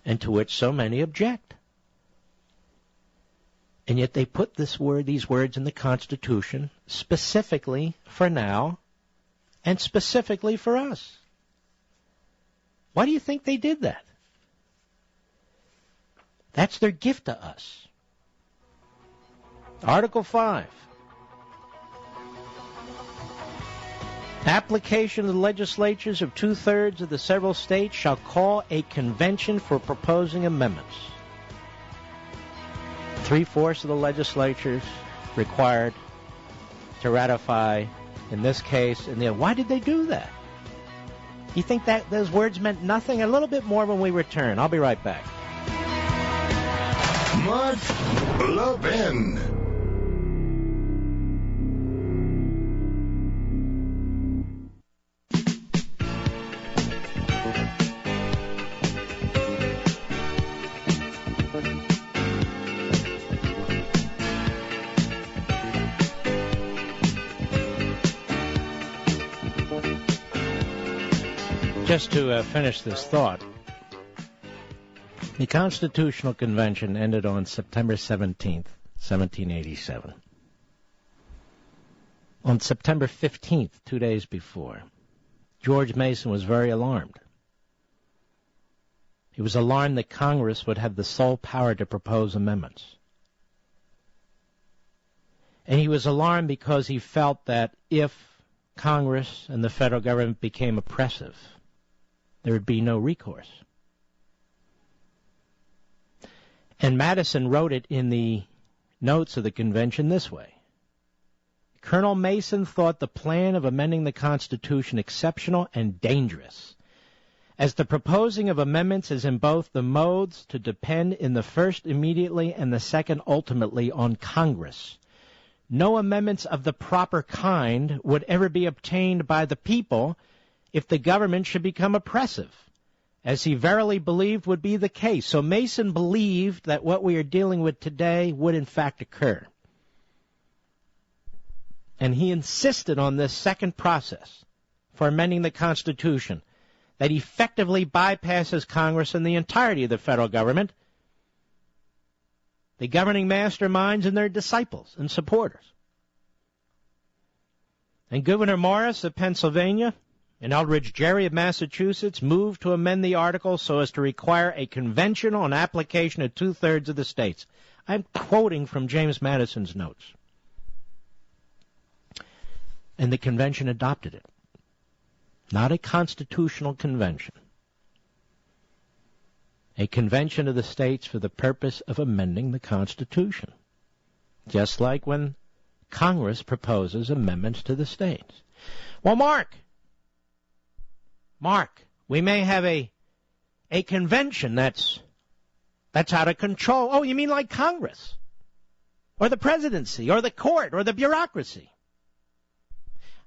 and to which so many object. And yet they put these words in the Constitution specifically for now and specifically for us. Why do you think they did that? That's their gift to us. Article 5. Application of the legislatures of 2/3 of the several states shall call a convention for proposing amendments. 3/4 of the legislatures required to ratify, in this case, why did they do that? You think that those words meant nothing? A little bit more when we return. I'll be right back. Mark Levin. Just to finish this thought, the Constitutional Convention ended on September 17th, 1787. On September 15th, 2 days before, George Mason was very alarmed. He was alarmed that Congress would have the sole power to propose amendments. And he was alarmed because he felt that if Congress and the federal government became oppressive, there would be no recourse. And Madison wrote it in the notes of the convention this way. Colonel Mason thought the plan of amending the Constitution exceptional and dangerous, as the proposing of amendments is in both the modes to depend in the first immediately and the second ultimately on Congress. No amendments of the proper kind would ever be obtained by the people if the government should become oppressive, as he verily believed would be the case. So Mason believed that what we are dealing with today would in fact occur. And he insisted on this second process for amending the Constitution that effectively bypasses Congress and the entirety of the federal government, the governing masterminds and their disciples and supporters. And Gouverneur Morris of Pennsylvania and Eldridge Gerry of Massachusetts moved to amend the article so as to require a convention on application of 2/3 of the states. I'm quoting from James Madison's notes. And the convention adopted it. Not a constitutional convention. A convention of the states for the purpose of amending the Constitution. Just like when Congress proposes amendments to the states. Well, Mark, we may have a convention that's out of control. Oh, you mean like Congress? Or the presidency? Or the court? Or the bureaucracy?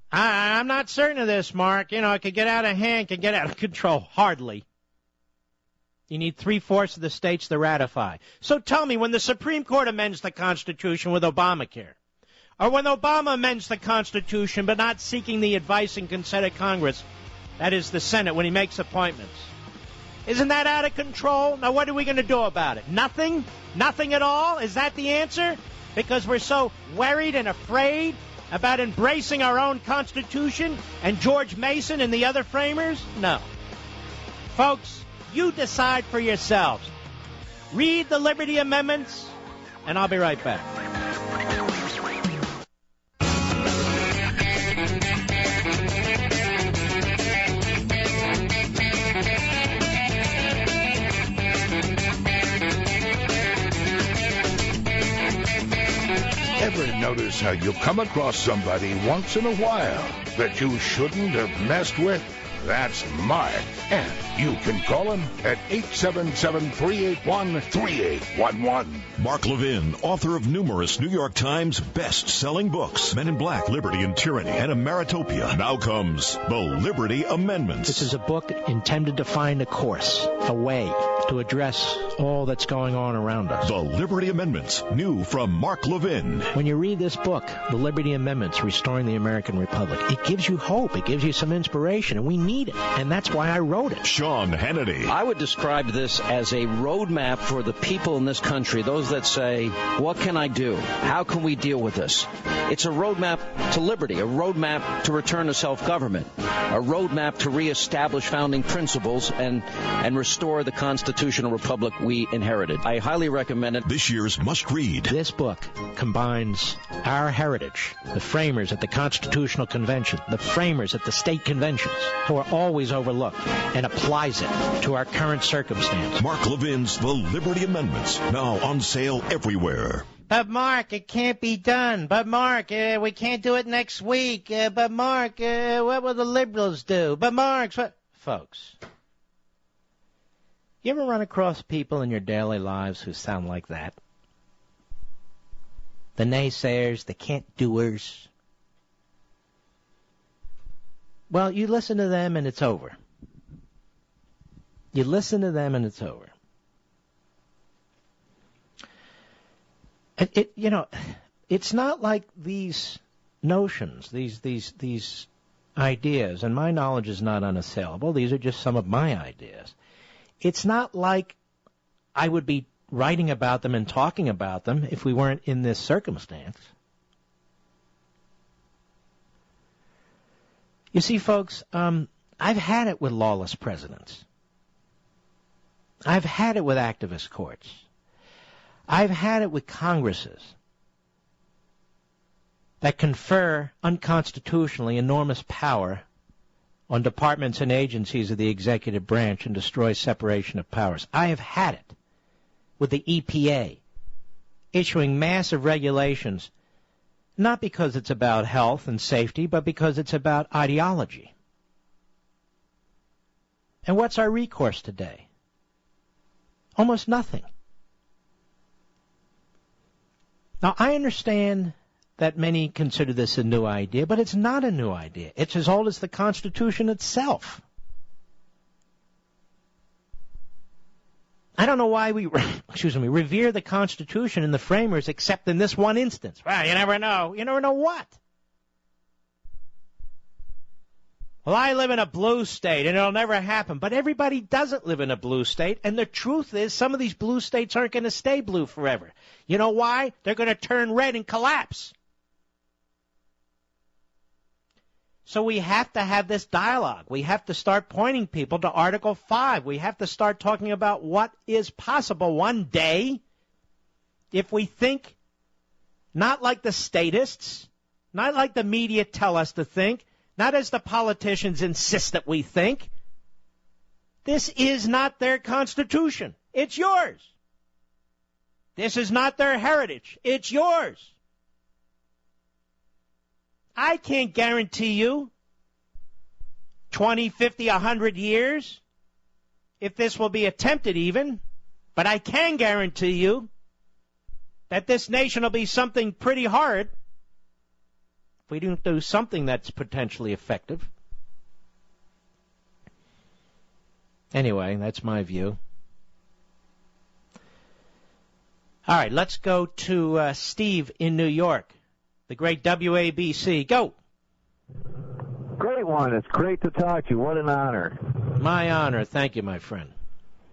I'm not certain of this, Mark. You know, it could get out of hand, could get out of control. Hardly. You need 3/4 of the states to ratify. So tell me, when the Supreme Court amends the Constitution with Obamacare, or when Obama amends the Constitution but not seeking the advice and consent of Congress, that is the Senate, when he makes appointments, isn't that out of control? Now what are we going to do about it? Nothing? Nothing at all? Is that the answer? Because we're so worried and afraid about embracing our own Constitution and George Mason and the other framers? No. Folks, you decide for yourselves. Read the Liberty Amendments, and I'll be right back. Ever notice how you come across somebody once in a while that you shouldn't have messed with? That's Mark. And you can call him at 877-381-3811. Mark Levin, author of numerous New York Times best-selling books, Men in Black, Liberty and Tyranny, and Ameritopia. Now comes the Liberty Amendments. This is a book intended to find a course, a way to address all that's going on around us. The Liberty Amendments, new from Mark Levin. When you read this book, The Liberty Amendments, Restoring the American Republic, it gives you hope. It gives you some inspiration, and we need it. And that's why I wrote it. Sean Hannity. I would describe this as a roadmap for the people in this country, those that say, what can I do? How can we deal with this? It's a roadmap to liberty, a roadmap to return to self-government, a roadmap to reestablish founding principles and restore the constitutional republic we inherited. I highly recommend it. This year's must-read. This book combines our heritage, the framers at the Constitutional Convention, the framers at the state conventions, who are always overlooked, and applies it to our current circumstance. Mark Levin's The Liberty Amendments, now on sale everywhere. But, Mark, it can't be done. But, Mark, we can't do it next week. But, Mark, what will the liberals do? But, Mark, folks, you ever run across people in your daily lives who sound like that? The naysayers, the can't-doers. Well, you listen to them and it's over. You listen to them and it's over. And it's not like these notions, these ideas, and my knowledge is not unassailable. These are just some of my ideas. It's not like I would be writing about them and talking about them if we weren't in this circumstance. You see, folks, I've had it with lawless presidents. I've had it with activist courts. I've had it with Congresses that confer unconstitutionally enormous power on departments and agencies of the executive branch and destroy separation of powers. I have had it with the EPA issuing massive regulations, not because it's about health and safety, but because it's about ideology. And what's our recourse today? Almost nothing. Now, I understand that many consider this a new idea, but it's not a new idea. It's as old as the Constitution itself. I don't know why we revere the Constitution and the framers except in this one instance. Well, you never know. You never know what? Well, I live in a blue state, and it'll never happen. But everybody doesn't live in a blue state, and the truth is some of these blue states aren't going to stay blue forever. You know why? They're going to turn red and collapse. So we have to have this dialogue. We have to start pointing people to Article 5. We have to start talking about what is possible one day if we think not like the statists, not like the media tell us to think, not as the politicians insist that we think. This is not their Constitution. It's yours. This is not their heritage. It's yours. I can't guarantee you 20, 50, 100 years if this will be attempted even, but I can guarantee you that this nation will be something pretty hard if we don't do something that's potentially effective. Anyway, that's my view. All right, let's go to Steve in New York, the great WABC. Go. Great one. It's great to talk to you. What an honor. My honor. Thank you, my friend.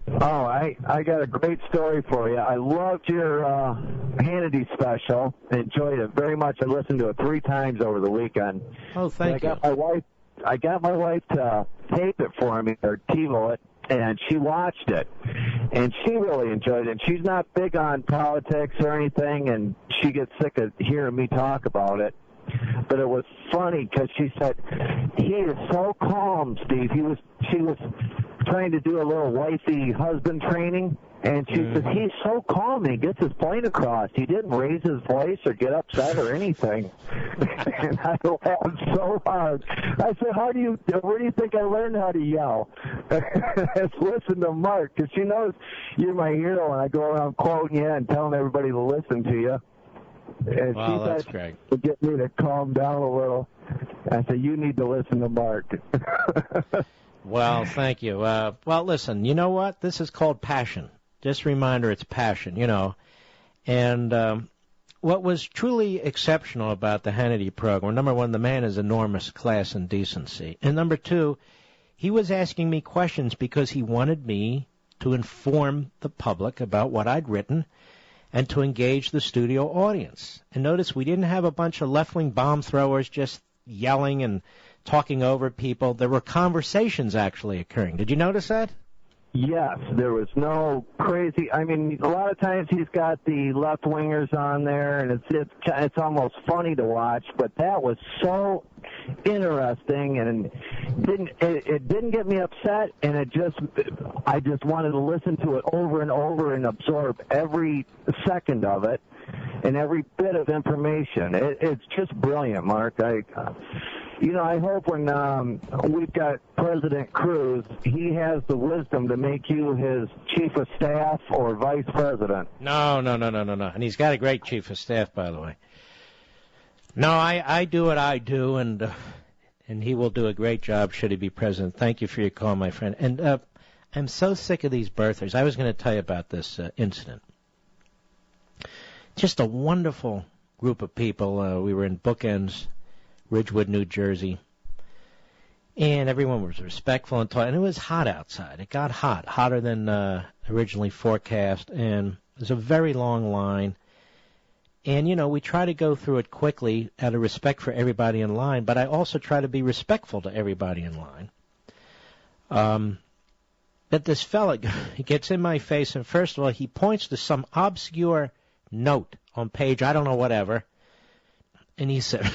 Oh, I got a great story for you. I loved your Hannity special. Enjoyed it very much. I listened to it 3 times over the weekend. Oh, thank you. I got my wife to tape it for me, or TiVo it, and she watched it. and she really enjoyed it. She's not big on politics or anything, and she gets sick of hearing me talk about it. But it was funny because she said, he is so calm, Steve. She was trying to do a little wifey husband training, and she says, he's so calm and he gets his point across. He didn't raise his voice or get upset or anything. And I laughed so hard. I said, where do you think I learned how to yell? It's listen to Mark, because she knows you're my hero, and I go around quoting you and telling everybody to listen to you. And wow, she that's said great. To get me to calm down a little. I said, you need to listen to Mark. Well, thank you. Well, listen, you know what? This is called passion. Just a reminder, it's passion, you know. And what was truly exceptional about the Hannity program, number one, the man is enormous class and decency. And number two, he was asking me questions because he wanted me to inform the public about what I'd written and to engage the studio audience. And notice we didn't have a bunch of left-wing bomb throwers just yelling and talking over people. There were conversations actually occurring. Did you notice that? Yes, there was no crazy. I mean, a lot of times he's got the left-wingers on there, and it's almost funny to watch. But that was so interesting, and it didn't get me upset, and I just wanted to listen to it over and over and absorb every second of it and every bit of information. It's just brilliant, Mark. I hope when we've got President Cruz, he has the wisdom to make you his chief of staff or vice president. No. And he's got a great chief of staff, by the way. No, I do what I do, and he will do a great job should he be president. Thank you for your call, my friend. And I'm so sick of these birthers. I was going to tell you about this incident. Just a wonderful group of people. We were in Bookends, Ridgewood, New Jersey, and everyone was respectful and taught. And it was hot outside. It got hot, hotter than originally forecast, and there's a very long line. And, we try to go through it quickly out of respect for everybody in line, but I also try to be respectful to everybody in line. But this fella, he gets in my face, and first of all, he points to some obscure note on page, I don't know, whatever, and he said,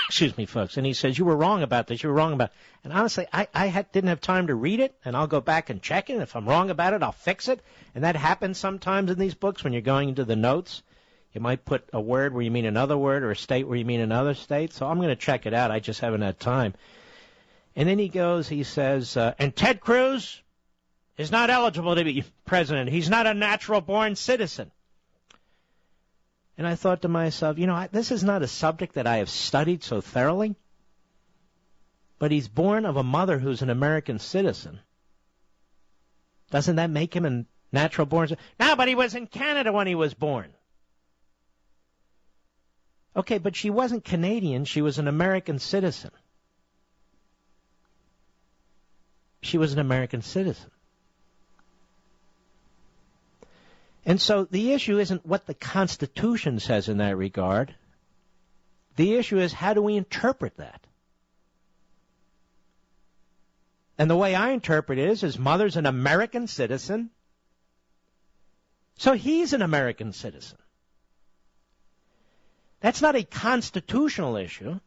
excuse me, folks, and he says, you were wrong about this, you were wrong about it. And honestly, I didn't have time to read it, and I'll go back and check it, and if I'm wrong about it, I'll fix it. And that happens sometimes in these books when you're going into the notes. You might put a word where you mean another word or a state where you mean another state. So I'm going to check it out. I just haven't had time. And then he says, and Ted Cruz is not eligible to be president. He's not a natural-born citizen. And I thought to myself, this is not a subject that I have studied so thoroughly. But he's born of a mother who's an American citizen. Doesn't that make him a natural-born citizen? No, but he was in Canada when he was born. Okay, but she wasn't Canadian. She was an American citizen. She was an American citizen. And so the issue isn't what the Constitution says in that regard. The issue is how do we interpret that? And the way I interpret it is his mother's an American citizen, so he's an American citizen. That's not a constitutional issue.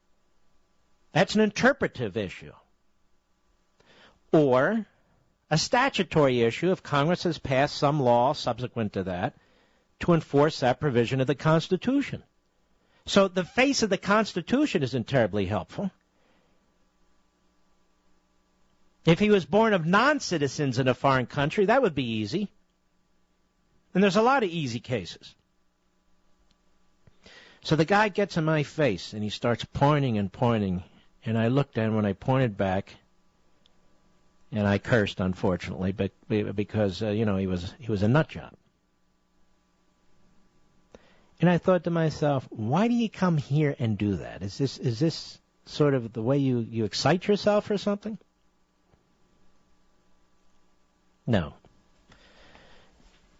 That's an interpretive issue. Or a statutory issue if Congress has passed some law subsequent to that to enforce that provision of the Constitution. So the face of the Constitution isn't terribly helpful. If he was born of non-citizens in a foreign country, that would be easy. And there's a lot of easy cases. So the guy gets in my face, and he starts pointing and pointing. And I looked at him when I pointed back, and I cursed, unfortunately, but because, he was a nut job. And I thought to myself, why do you come here and do that? Is this sort of the way you excite yourself or something? No.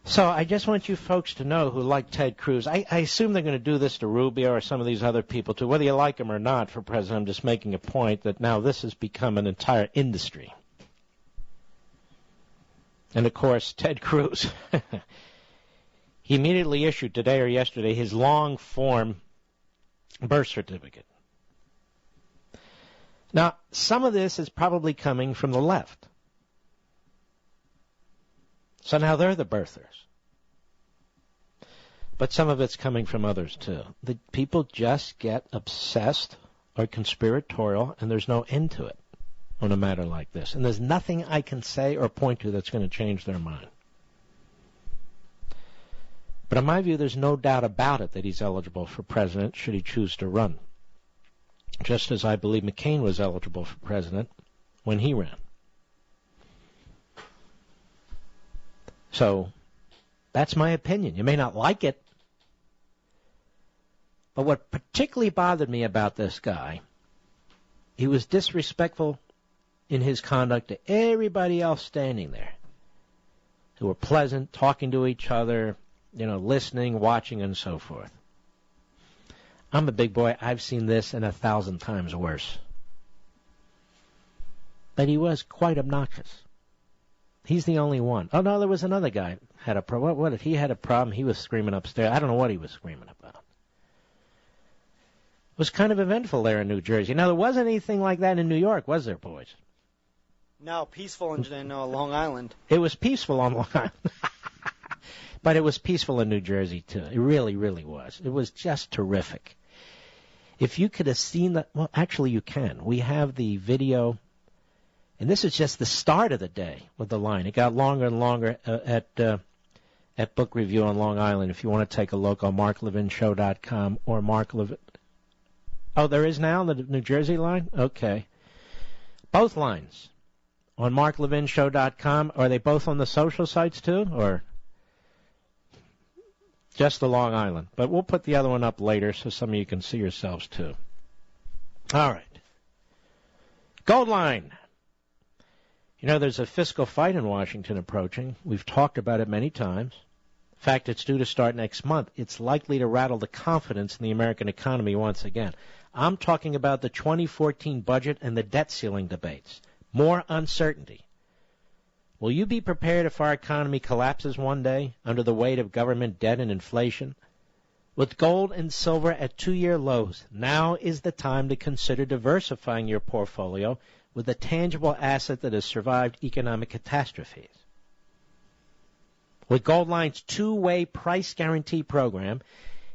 So I just want you folks to know who like Ted Cruz. I assume they're going to do this to Rubio or some of these other people too. Whether you like him or not for president, I'm just making a point that now this has become an entire industry. And, of course, Ted Cruz. He immediately issued today or yesterday his long-form birth certificate. Now, some of this is probably coming from the left. So now they're the birthers. But some of it's coming from others, too. The people just get obsessed or conspiratorial, and there's no end to it on a matter like this. And there's nothing I can say or point to that's going to change their mind. But in my view, there's no doubt about it that he's eligible for president should he choose to run. Just as I believe McCain was eligible for president when he ran. So, that's my opinion. You may not like it. But what particularly bothered me about this guy, he was disrespectful in his conduct to everybody else standing there, who were pleasant, talking to each other, listening, watching, and so forth. I'm a big boy. I've seen this and 1,000 times worse. But he was quite obnoxious. He's the only one. Oh, no, there was another guy had a problem. What if he had a problem? He was screaming upstairs. I don't know what he was screaming about. It was kind of eventful there in New Jersey. Now, there wasn't anything like that in New York, was there, boys? No, peaceful in Long Island. It was peaceful on Long Island. But it was peaceful in New Jersey, too. It really, really was. It was just terrific. If you could have seen that, well, actually you can. We have the video, and this is just the start of the day with the line. It got longer and longer at Book Review on Long Island. If you want to take a look on MarkLevinShow.com or Mark Levin. Oh, there is now the New Jersey line? Okay. Both lines on MarkLevinShow.com. Are they both on the social sites, too, or just the Long Island? But we'll put the other one up later so some of you can see yourselves, too. All right. Goldline. There's a fiscal fight in Washington approaching. We've talked about it many times. In fact, it's due to start next month. It's likely to rattle the confidence in the American economy once again. I'm talking about the 2014 budget and the debt ceiling debates. More uncertainty. Will you be prepared if our economy collapses one day under the weight of government debt and inflation? With gold and silver at 2-year lows, now is the time to consider diversifying your portfolio with a tangible asset that has survived economic catastrophes. With Goldline's two-way price guarantee program,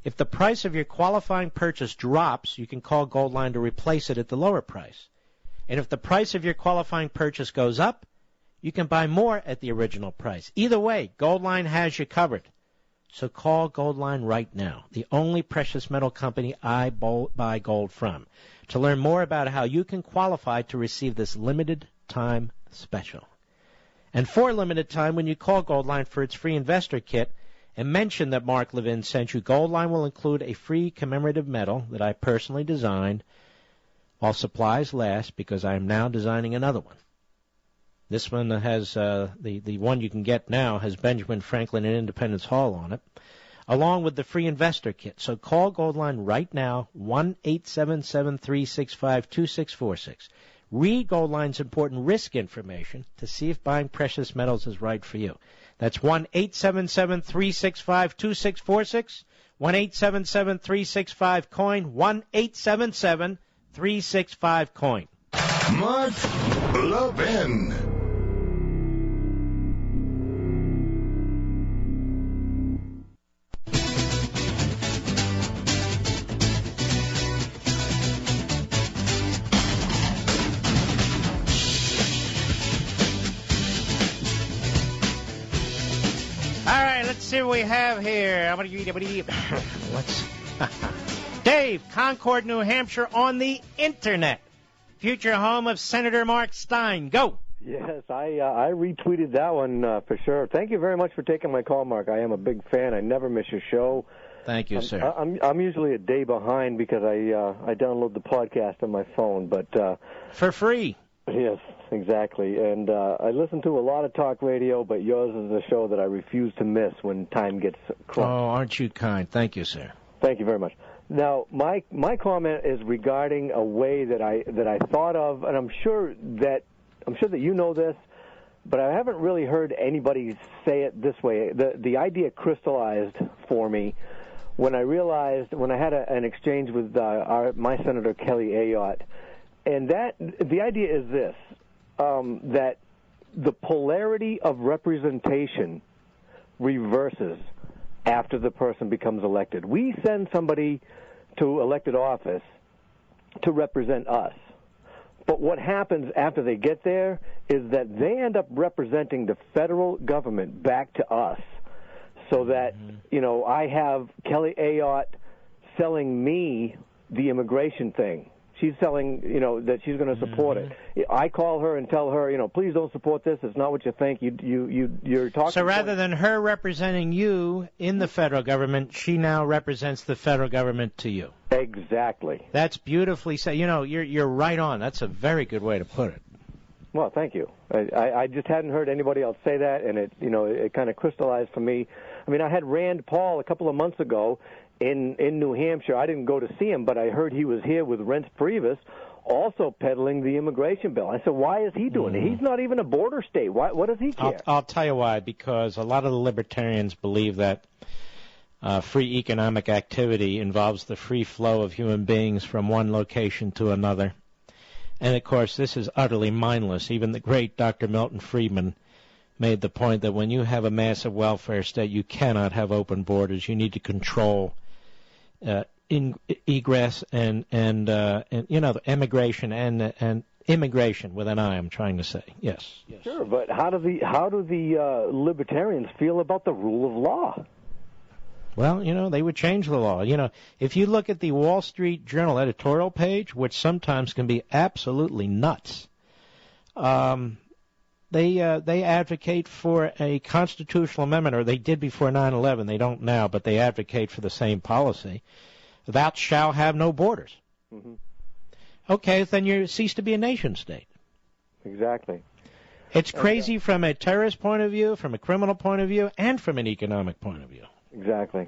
if the price of your qualifying purchase drops, you can call Goldline to replace it at the lower price. And if the price of your qualifying purchase goes up, you can buy more at the original price. Either way, Goldline has you covered. So call Goldline right now, the only precious metal company I buy gold from, to learn more about how you can qualify to receive this limited time special. And for a limited time, when you call Goldline for its free investor kit and mention that Mark Levin sent you, Goldline will include a free commemorative medal that I personally designed while supplies last, because I am now designing another one. This one has, the one you can get now has Benjamin Franklin and Independence Hall on it, along with the free investor kit. So call Goldline right now, 1-877-365-2646. Read Goldline's important risk information to see if buying precious metals is right for you. That's 1-877-365-2646, 1-877-365-COIN, 1-877-365-COIN. Mark Levin. Let's see what we have here. Dave, Concord, New Hampshire, on the Internet. Future home of Senator Mark Stein. Go. Yes, I retweeted that one for sure. Thank you very much for taking my call, Mark. I am a big fan. I never miss your show. Thank you, sir. I'm usually a day behind because I download the podcast on my phone, but for free. Yes, exactly. And I listen to a lot of talk radio, but yours is a show that I refuse to miss when time gets crunched. Oh, aren't you kind? Thank you, sir. Thank you very much. Now, my comment is regarding a way that I thought of, and I'm sure that you know this, but I haven't really heard anybody say it this way. The idea crystallized for me when I had an exchange with my Senator Kelly Ayotte, and the idea is this, that the polarity of representation reverses after the person becomes elected. We send somebody to elected office to represent us. But what happens after they get there is that they end up representing the federal government back to us, so that, I have Kelly Ayotte selling me the immigration thing. She's selling, that she's going to support it. I call her and tell her, please don't support this. It's not what you think. You're talking. So rather than her representing you in the federal government, she now represents the federal government to you. Exactly. That's beautifully said. You're right on. That's a very good way to put it. Well, thank you. I just hadn't heard anybody else say that, and it kind of crystallized for me. I mean, I had Rand Paul a couple of months ago in New Hampshire. I didn't go to see him, but I heard he was here with Reince Priebus also peddling the immigration bill. I said, why is he doing it? He's not even a border state. What does he care? I'll tell you why, because a lot of the libertarians believe that free economic activity involves the free flow of human beings from one location to another. And, of course, this is utterly mindless. Even the great Dr. Milton Friedman made the point that when you have a massive welfare state, you cannot have open borders. You need to control egress and immigration and immigration with an I, I'm trying to say. Yes. Sure, but how do the libertarians feel about the rule of law? Well, they would change the law. If you look at the Wall Street Journal editorial page, which sometimes can be absolutely nuts, they advocate for a constitutional amendment, or they did before 9/11. They don't now, but they advocate for the same policy. Thou shalt have no borders. Mm-hmm. Okay, then you cease to be a nation state. Exactly. It's crazy from a terrorist point of view, from a criminal point of view, and from an economic point of view. Exactly.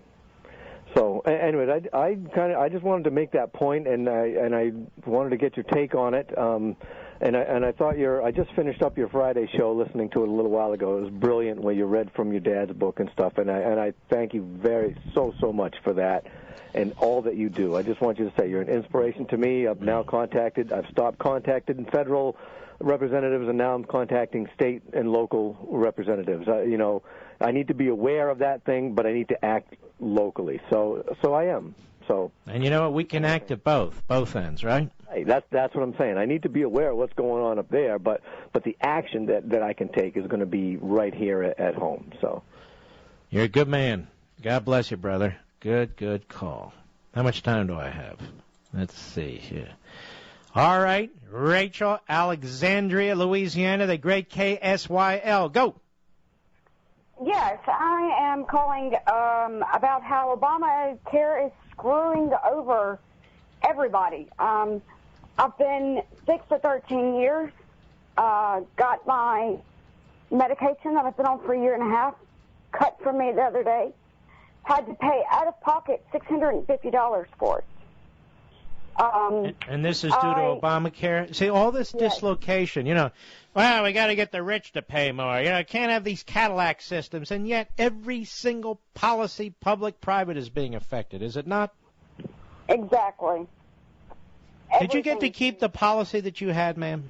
So, anyways, I just wanted to make that point, and I wanted to get your take on it. And I thought I just finished up your Friday show, listening to it a little while ago. It was brilliant where you read from your dad's book and stuff, and I thank you so much for that and all that you do. I just want you to say you're an inspiration to me. I've stopped contacting federal representatives, and now I'm contacting state and local representatives. I need to be aware of that thing, but I need to act locally. So I am. So. And you know what? We can act at both ends, right? Hey, that's what I'm saying. I need to be aware of what's going on up there, but the action that I can take is going to be right here at home. So. You're a good man. God bless you, brother. Good call. How much time do I have? Let's see here. All right, Rachel, Alexandria, Louisiana, the great KSYL. Go. Yes, I am calling about how Obamacare is screwing over everybody. I've been sick for 13 years, got my medication that I've been on for a year and a half cut from me the other day, had to pay out of pocket $650 for it. And this is due to Obamacare. See, all this dislocation, we got to get the rich to pay more. Can't have these Cadillac systems, and yet every single policy, public, private, is being affected. Is it not? Exactly. Did you get to keep the policy that you had, ma'am?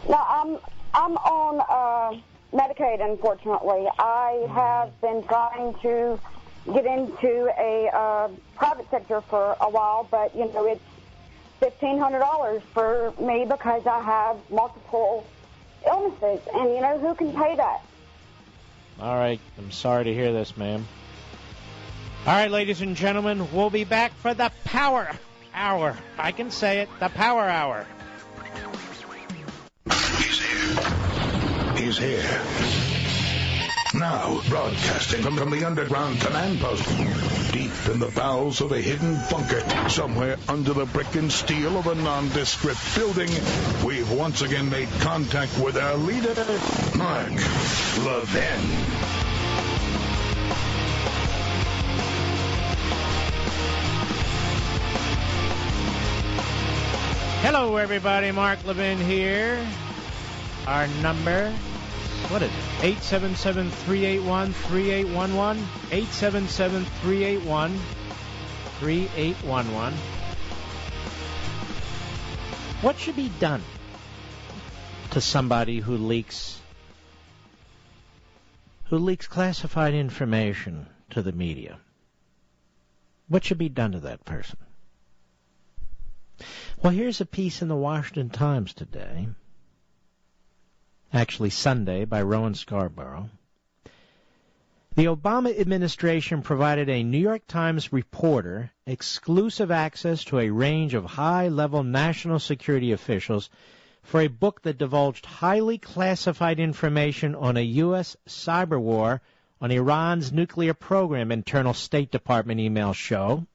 No, I'm on Medicaid, unfortunately. I have been trying to get into a private sector for a while, but, it's $1,500 for me because I have multiple illnesses, and who can pay that? All right, I'm sorry to hear this, ma'am. All right, ladies and gentlemen, we'll be back for the Power Hour. I can say it, the Power Hour. He's here. Now, broadcasting from the underground command post, deep in the bowels of a hidden bunker, somewhere under the brick and steel of a nondescript building, we've once again made contact with our leader, Mark Levin. Hello, everybody. Mark Levin here. Our number, What is it? 877-381-3811. 877-381-3811. What should be done to somebody who leaks classified information to the media? What should be done to that person? Well, here's a piece in the Washington Times today, actually Sunday, by Rowan Scarborough. The Obama administration provided a New York Times reporter exclusive access to a range of high-level national security officials for a book that divulged highly classified information on a U.S. cyber war on Iran's nuclear program, internal State Department emails show.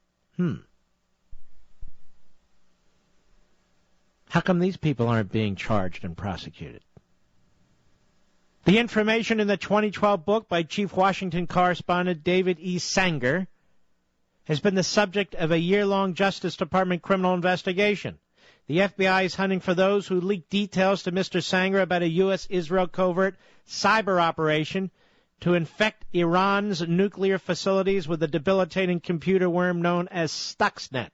How come these people aren't being charged and prosecuted? The information in the 2012 book by Chief Washington correspondent David E. Sanger has been the subject of a year-long Justice Department criminal investigation. The FBI is hunting for those who leaked details to Mr. Sanger about a U.S.-Israel covert cyber operation to infect Iran's nuclear facilities with a debilitating computer worm known as Stuxnet.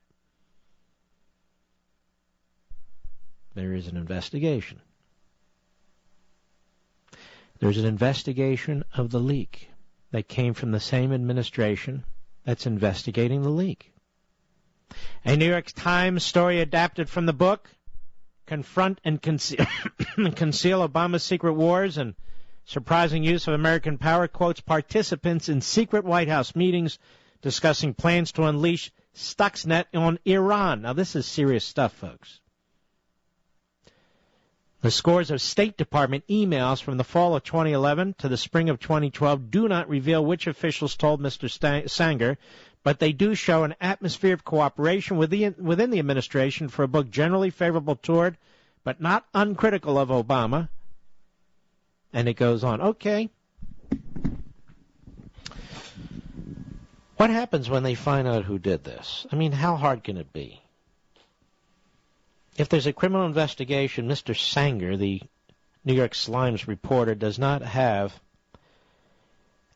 There is an investigation. There's an investigation of the leak that came from the same administration that's investigating the leak. A New York Times story adapted from the book, Confront and Conceal Obama's Secret Wars and Surprising Use of American Power, quotes participants in secret White House meetings discussing plans to unleash Stuxnet on Iran. Now, this is serious stuff, folks. The scores of State Department emails from the fall of 2011 to the spring of 2012 do not reveal which officials told Mr. Sanger, but they do show an atmosphere of cooperation within the administration for a book generally favorable toward, but not uncritical of Obama. And it goes on. Okay. What happens when they find out who did this? I mean, how hard can it be? If there's a criminal investigation, Mr. Sanger, the New York Slimes reporter, does not have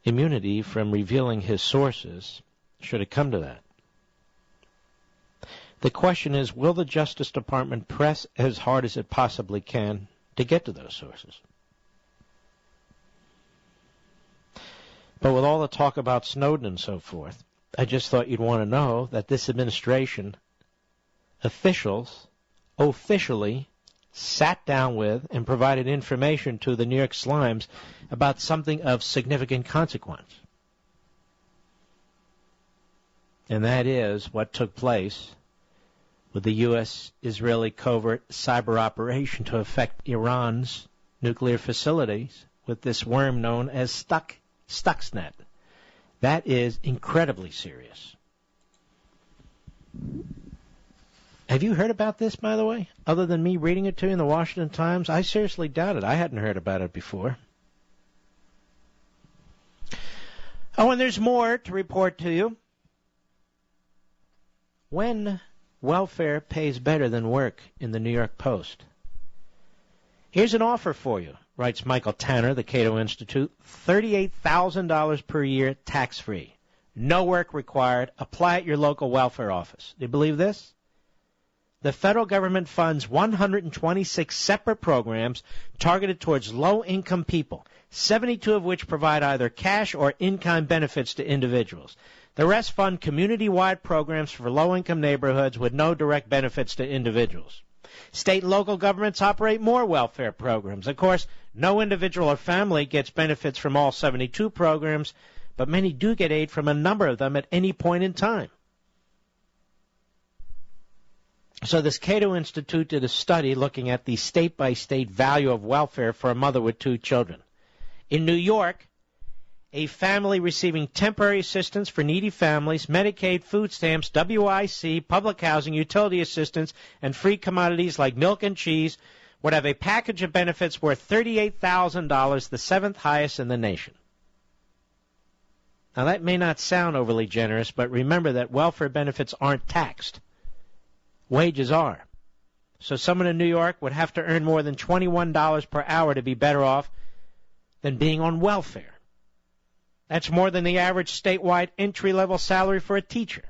immunity from revealing his sources, should it come to that. The question is, will the Justice Department press as hard as it possibly can to get to those sources? But with all the talk about Snowden and so forth, I just thought you'd want to know that this administration officials officially sat down with and provided information to the New York Slimes about something of significant consequence. And that is what took place with the U.S.-Israeli covert cyber operation to affect Iran's nuclear facilities with this worm known as Stuxnet. That is incredibly serious. Have you heard about this, by the way? Other than me reading it to you in the Washington Times? I seriously doubt it. I hadn't heard about it before. Oh, and there's more to report to you. When welfare pays better than work in the New York Post. Here's an offer for you, writes Michael Tanner, the Cato Institute. $38,000 per year, tax-free. No work required. Apply at your local welfare office. Do you believe this? The federal government funds 126 separate programs targeted towards low-income people, 72 of which provide either cash or in-kind benefits to individuals. The rest fund community-wide programs for low-income neighborhoods with no direct benefits to individuals. State and local governments operate more welfare programs. Of course, no individual or family gets benefits from all 72 programs, but many do get aid from a number of them at any point in time. So this Cato Institute did a study looking at the state-by-state value of welfare for a mother with 2 children. In New York, a family receiving temporary assistance for needy families, Medicaid, food stamps, WIC, public housing, utility assistance, and free commodities like milk and cheese would have a package of benefits worth $38,000, the 7th highest in the nation. Now, that may not sound overly generous, but remember that welfare benefits aren't taxed. Wages are. So someone in New York would have to earn more than $21 per hour to be better off than being on welfare. That's more than the average statewide entry-level salary for a teacher.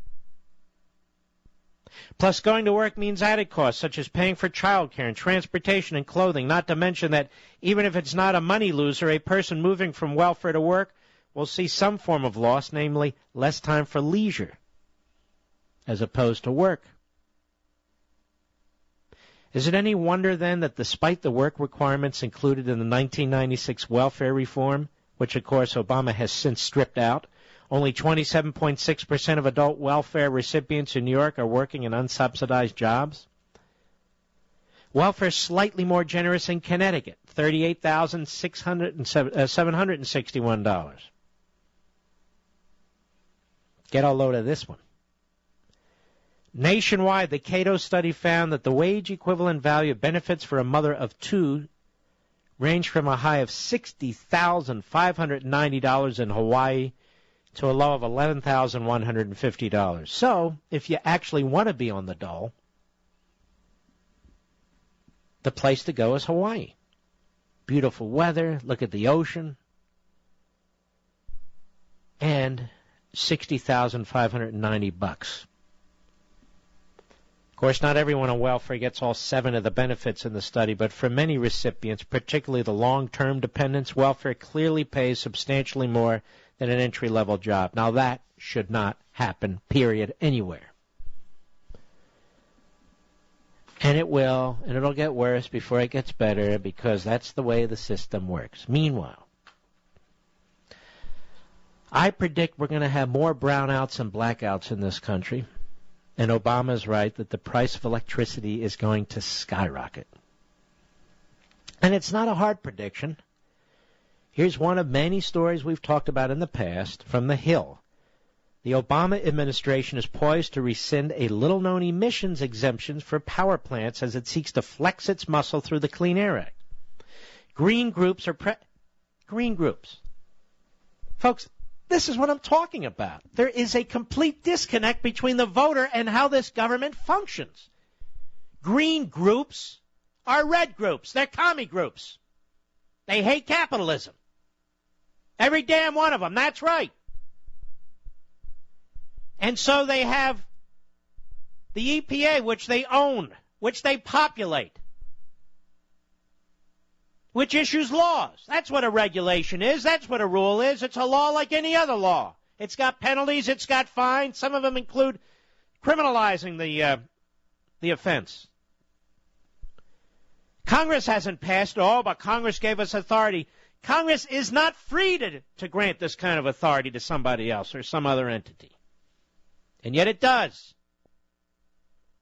Plus, going to work means added costs, such as paying for child care and transportation and clothing, not to mention that even if it's not a money loser, a person moving from welfare to work will see some form of loss, namely less time for leisure as opposed to work. Is it any wonder, then, that despite the work requirements included in the 1996 welfare reform, which, of course, Obama has since stripped out, only 27.6% of adult welfare recipients in New York are working in unsubsidized jobs? Welfare is slightly more generous in Connecticut, $38,761. Get a load of this one. Nationwide, the Cato study found that the wage equivalent value of benefits for a mother of two ranged from a high of $60,590 in Hawaii to a low of $11,150. So, if you actually want to be on the dole, the place to go is Hawaii. Beautiful weather, look at the ocean, and $60,590. Of course, not everyone on welfare gets all 7 of the benefits in the study, but for many recipients, particularly the long-term dependents, welfare clearly pays substantially more than an entry-level job. Now, that should not happen, period, anywhere. And it will, and it'll get worse before it gets better, because that's the way the system works. Meanwhile, I predict we're going to have more brownouts and blackouts in this country, and Obama's right that the price of electricity is going to skyrocket. And it's not a hard prediction. Here's one of many stories we've talked about in the past from The Hill. The Obama administration is poised to rescind a little-known emissions exemptions for power plants as it seeks to flex its muscle through the Clean Air Act. Green groups. Folks, this is what I'm talking about. There is a complete disconnect between the voter and how this government functions. Green groups are red groups. They're commie groups. They hate capitalism. Every damn one of them. That's right. And so they have the EPA, which they own, which they populate, which issues laws. That's what a regulation is. That's what a rule is. It's a law like any other law. It's got penalties. It's got fines. Some of them include criminalizing the offense. Congress hasn't passed all, but Congress gave us authority. Congress is not free to grant this kind of authority to somebody else or some other entity. And yet it does.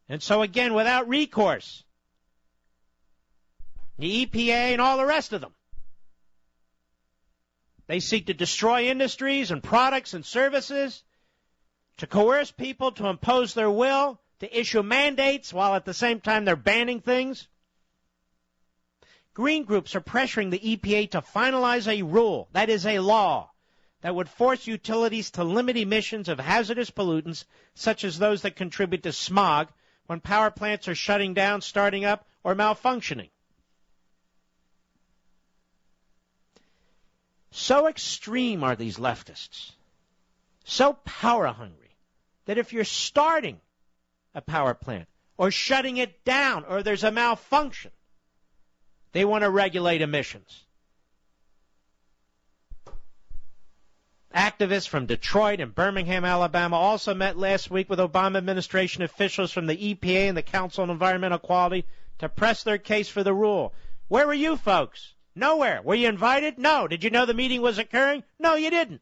And so again, without recourse, the EPA and all the rest of them, they seek to destroy industries and products and services, to coerce people to impose their will, to issue mandates while at the same time they're banning things. Green groups are pressuring the EPA to finalize a rule, that is a law, that would force utilities to limit emissions of hazardous pollutants such as those that contribute to smog when power plants are shutting down, starting up, or malfunctioning. So extreme are these leftists, so power hungry, that if you're starting a power plant or shutting it down or there's a malfunction, they want to regulate emissions. Activists from Detroit and Birmingham, Alabama, also met last week with Obama administration officials from the EPA and the Council on Environmental Quality to press their case for the rule. Where were you folks? Nowhere. Were you invited? No. Did you know the meeting was occurring? No, you didn't.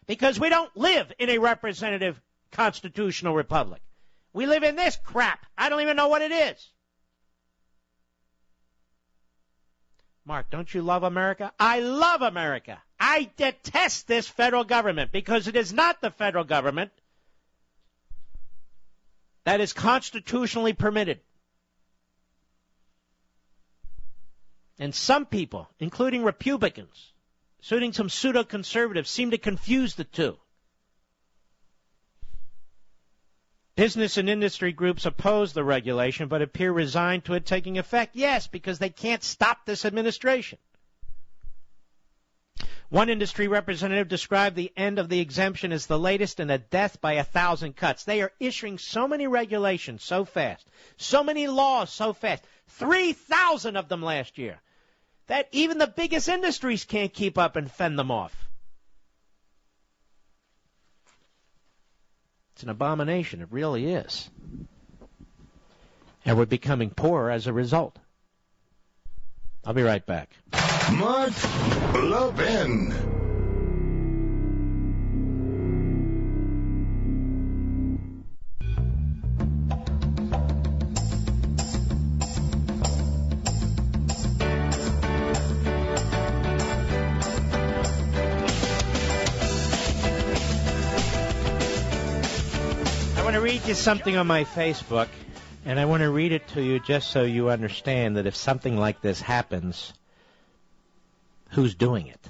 Because we don't live in a representative constitutional republic. We live in this crap. I don't even know what it is. Mark, don't you love America? I love America. I detest this federal government because it is not the federal government that is constitutionally permitted. And some people, including Republicans, including some pseudo-conservatives, seem to confuse the two. Business and industry groups oppose the regulation but appear resigned to it taking effect. Yes, because they can't stop this administration. One industry representative described the end of the exemption as the latest in a death by 1,000 cuts. They are issuing so many regulations so fast, so many laws so fast, 3,000 of them last year, that even the biggest industries can't keep up and fend them off. It's an abomination. It really is. And we're becoming poorer as a result. I'll be right back. Mark Levin. I want to read you something on my Facebook. And I want to read it to you just so you understand that if something like this happens, who's doing it?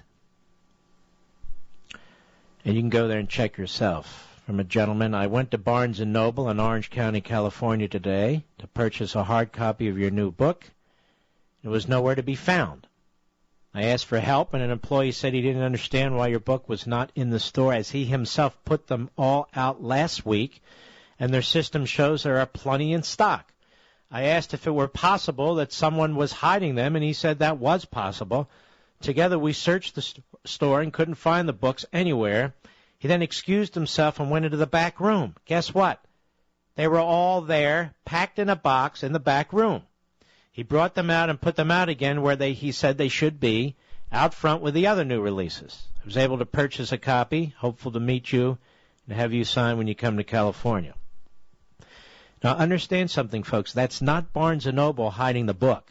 And you can go there and check yourself. From a gentleman, I went to Barnes & Noble in Orange County, California today to purchase a hard copy of your new book. It was nowhere to be found. I asked for help, and an employee said he didn't understand why your book was not in the store, as he himself put them all out last week, and their system shows there are plenty in stock. I asked if it were possible that someone was hiding them, and he said that was possible. Together we searched the store and couldn't find the books anywhere. He then excused himself and went into the back room. Guess what? They were all there, packed in a box in the back room. He brought them out and put them out again where he said they should be, out front with the other new releases. I was able to purchase a copy, hopeful to meet you and have you sign when you come to California. Now, understand something, folks. That's not Barnes & Noble hiding the book.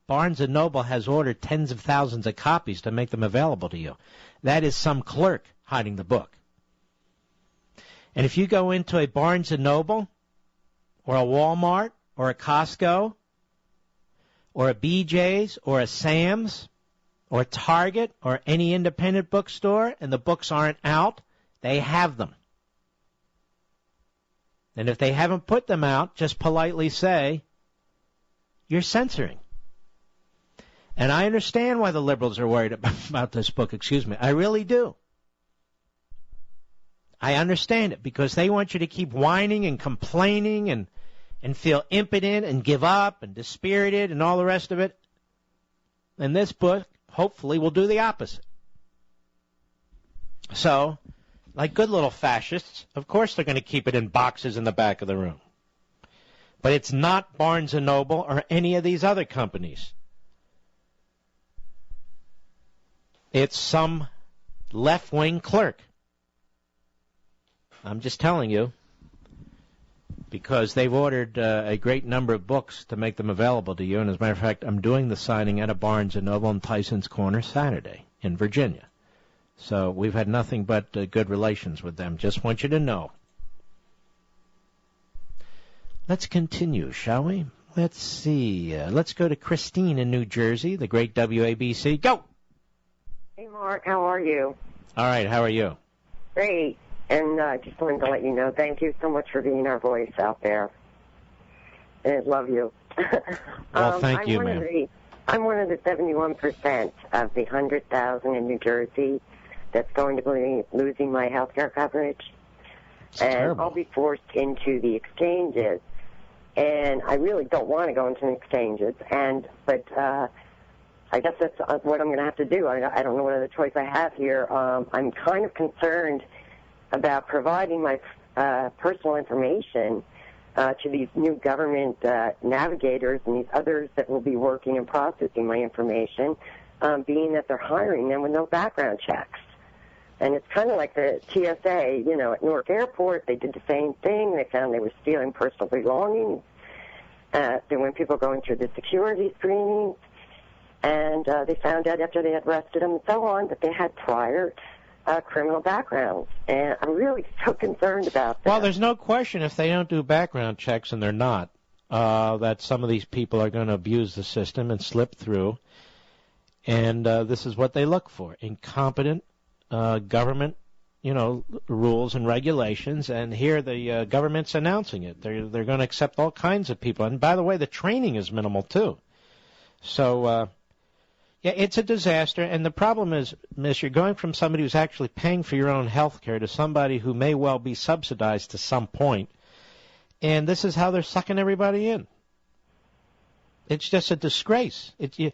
Barnes & Noble has ordered tens of thousands of copies to make them available to you. That is some clerk hiding the book. And if you go into a Barnes & Noble or a Walmart or a Costco or a BJ's or a Sam's or a Target or any independent bookstore and the books aren't out, they have them. And if they haven't put them out, just politely say, you're censoring. And I understand why the liberals are worried about this book. Excuse me. I really do. I understand it because they want you to keep whining and complaining and feel impotent and give up and dispirited and all the rest of it. And this book, hopefully, will do the opposite. So, like good little fascists, of course they're going to keep it in boxes in the back of the room. But it's not Barnes & Noble or any of these other companies. It's some left-wing clerk. I'm just telling you, because they've ordered a great number of books to make them available to you. And as a matter of fact, I'm doing the signing at a Barnes & Noble in Tyson's Corner Saturday in Virginia. So we've had nothing but good relations with them. Just want you to know. Let's continue, shall we? Let's see. Let's go to Christine in New Jersey, the great WABC. Go! Hey, Mark. How are you? All right. How are you? Great. And just wanted to let you know, thank you so much for being our voice out there. And I love you. Well, thank you, ma'am. I'm one of the 71% of the 100,000 in New Jersey that's going to be losing my health care coverage. And terrible. I'll be forced into the exchanges. And I really don't want to go into the exchanges. But I guess that's what I'm going to have to do. I don't know what other choice I have here. I'm kind of concerned about providing my personal information to these new government navigators and these others that will be working and processing my information, being that they're hiring them with no background checks. And it's kind of like the TSA, at Newark Airport, they did the same thing. They found they were stealing personal belongings. When people going through the security screenings, and they found out after they had arrested them and so on that they had prior criminal backgrounds. And I'm really so concerned about that. Well, there's no question if they don't do background checks, and they're not, that some of these people are going to abuse the system and slip through. And this is what they look for: incompetent government, rules and regulations. And here the government's announcing it. They're going to accept all kinds of people. And by the way, the training is minimal too. So Yeah, it's a disaster, and the problem is, Miss, you're going from somebody who's actually paying for your own health care to somebody who may well be subsidized to some point, and this is how they're sucking everybody in. It's just a disgrace. They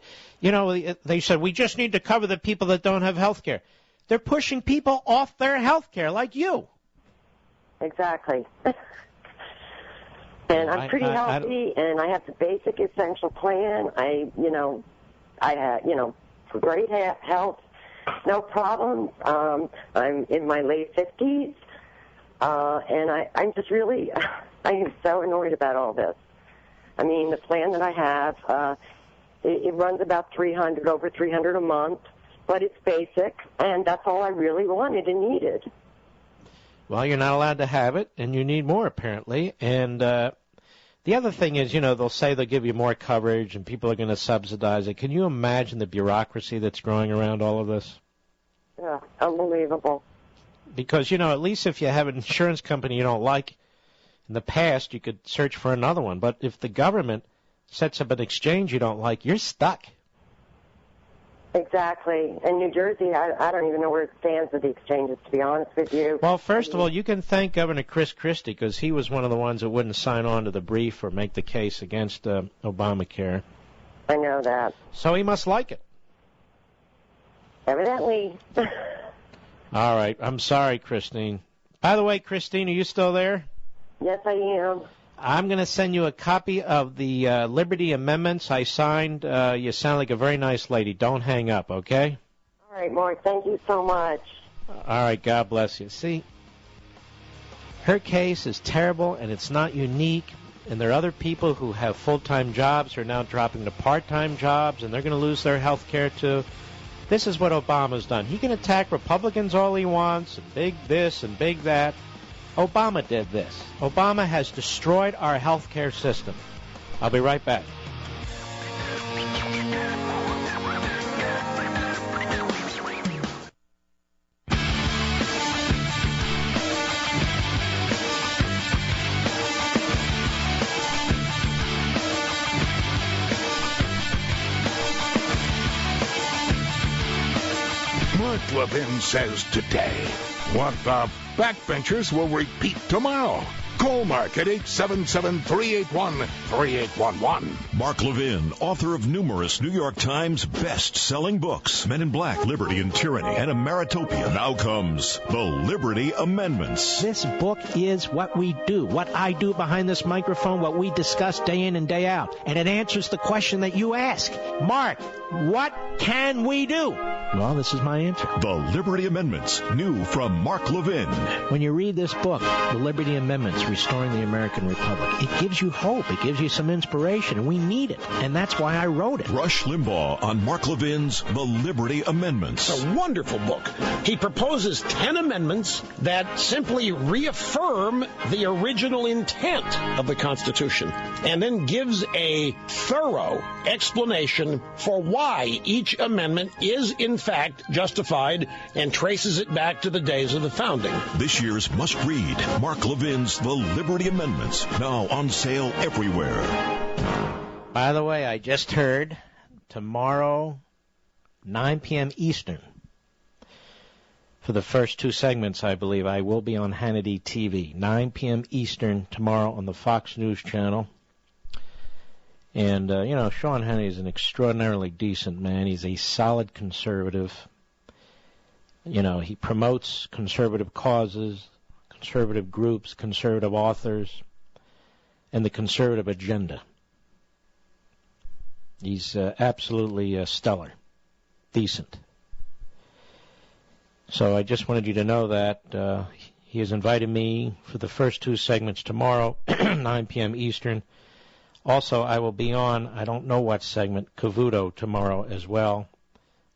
said, we just need to cover the people that don't have health care. They're pushing people off their health care, like you. Exactly. And I'm pretty healthy, and I have the basic essential plan. I have, great health, no problems. I'm in my late 50s, and I'm just really, I am so annoyed about all this. I mean, the plan that I have, it runs about over $300 a month, but it's basic, and that's all I really wanted and needed. Well, you're not allowed to have it, and you need more, apparently. And the other thing is, they'll say they'll give you more coverage, and people are going to subsidize it. Can you imagine the bureaucracy that's growing around all of this? Yeah, unbelievable. Because, at least if you have an insurance company you don't like, in the past, you could search for another one. But if the government sets up an exchange you don't like, you're stuck. Exactly. In New Jersey, I don't even know where it stands with the exchanges, to be honest with you. Well, first of all, you can thank Governor Chris Christie, because he was one of the ones that wouldn't sign on to the brief or make the case against Obamacare. I know that. So he must like it. Evidently. All right. I'm sorry, Christine. By the way, Christine, are you still there? Yes, I am. I'm going to send you a copy of the Liberty Amendments I signed. You sound like a very nice lady. Don't hang up, okay? All right, Mark. Thank you so much. All right. God bless you. See, her case is terrible, and it's not unique. And there are other people who have full-time jobs who are now dropping to part-time jobs, and they're going to lose their health care, too. This is what Obama's done. He can attack Republicans all he wants, and big this and big that. Obama did this. Obama has destroyed our health care system. I'll be right back. Mark Levin says today, what the backbenchers will repeat tomorrow. Call Mark at 877-381-3811. Mark Levin, author of numerous New York Times best-selling books, Men in Black, Liberty and Tyranny, and Ameritopia. Now comes the Liberty Amendments. This book is what we do, what I do behind this microphone, what we discuss day in and day out. And it answers the question that you ask. Mark, what can we do? Well, this is my answer. The Liberty Amendments, new from Mark Levin. When you read this book, The Liberty Amendments, Restoring the American Republic, it gives you hope. It gives you some inspiration, and we need it. And that's why I wrote it. Rush Limbaugh on Mark Levin's The Liberty Amendments. It's a wonderful book. He proposes 10 amendments that simply reaffirm the original intent of the Constitution and then gives a thorough explanation for why each amendment is, in fact, justified and traces it back to the days of the founding. This year's must-read, Mark Levin's The Liberty Amendments, now on sale everywhere. By the way, I just heard tomorrow, 9 p.m. Eastern, for the first two segments, I believe, I will be on Hannity TV, 9 p.m. Eastern tomorrow on the Fox News channel. And, Sean Hannity is an extraordinarily decent man. He's a solid conservative. He promotes conservative causes, conservative groups, conservative authors, and the conservative agenda. He's absolutely stellar, decent. So I just wanted you to know that he has invited me for the first two segments tomorrow, 9 p.m. Eastern. Also, I will be on, I don't know what segment, Cavuto tomorrow as well,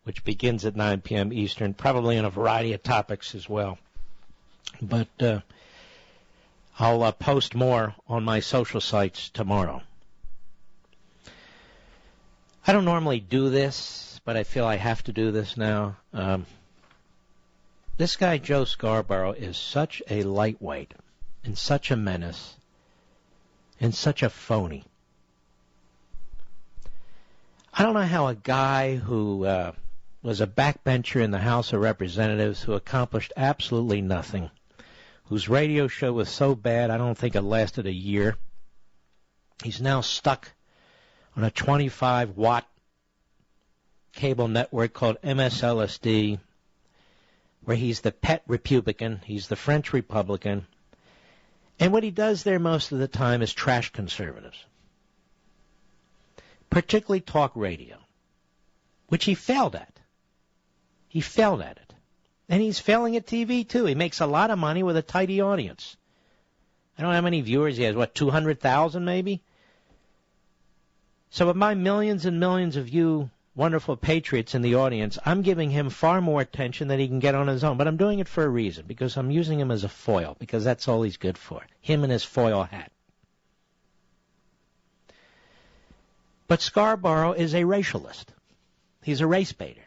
which begins at 9 p.m. Eastern, probably on a variety of topics as well. But I'll post more on my social sites tomorrow. I don't normally do this, but I feel I have to do this now. This guy, Joe Scarborough, is such a lightweight and such a menace and such a phony. I don't know how a guy who was a backbencher in the House of Representatives who accomplished absolutely nothing, whose radio show was so bad I don't think it lasted a year. He's now stuck on a 25-watt cable network called MSLSD, where he's the pet Republican, he's the French Republican, and what he does there most of the time is trash conservatives, particularly talk radio, which he failed at. He failed at it. And he's failing at TV, too. He makes a lot of money with a tidy audience. I don't know how many viewers he has, 200,000 maybe? So of my millions and millions of you wonderful patriots in the audience, I'm giving him far more attention than he can get on his own. But I'm doing it for a reason, because I'm using him as a foil, because that's all he's good for, him and his foil hat. But Scarborough is a racialist. He's a race baiter.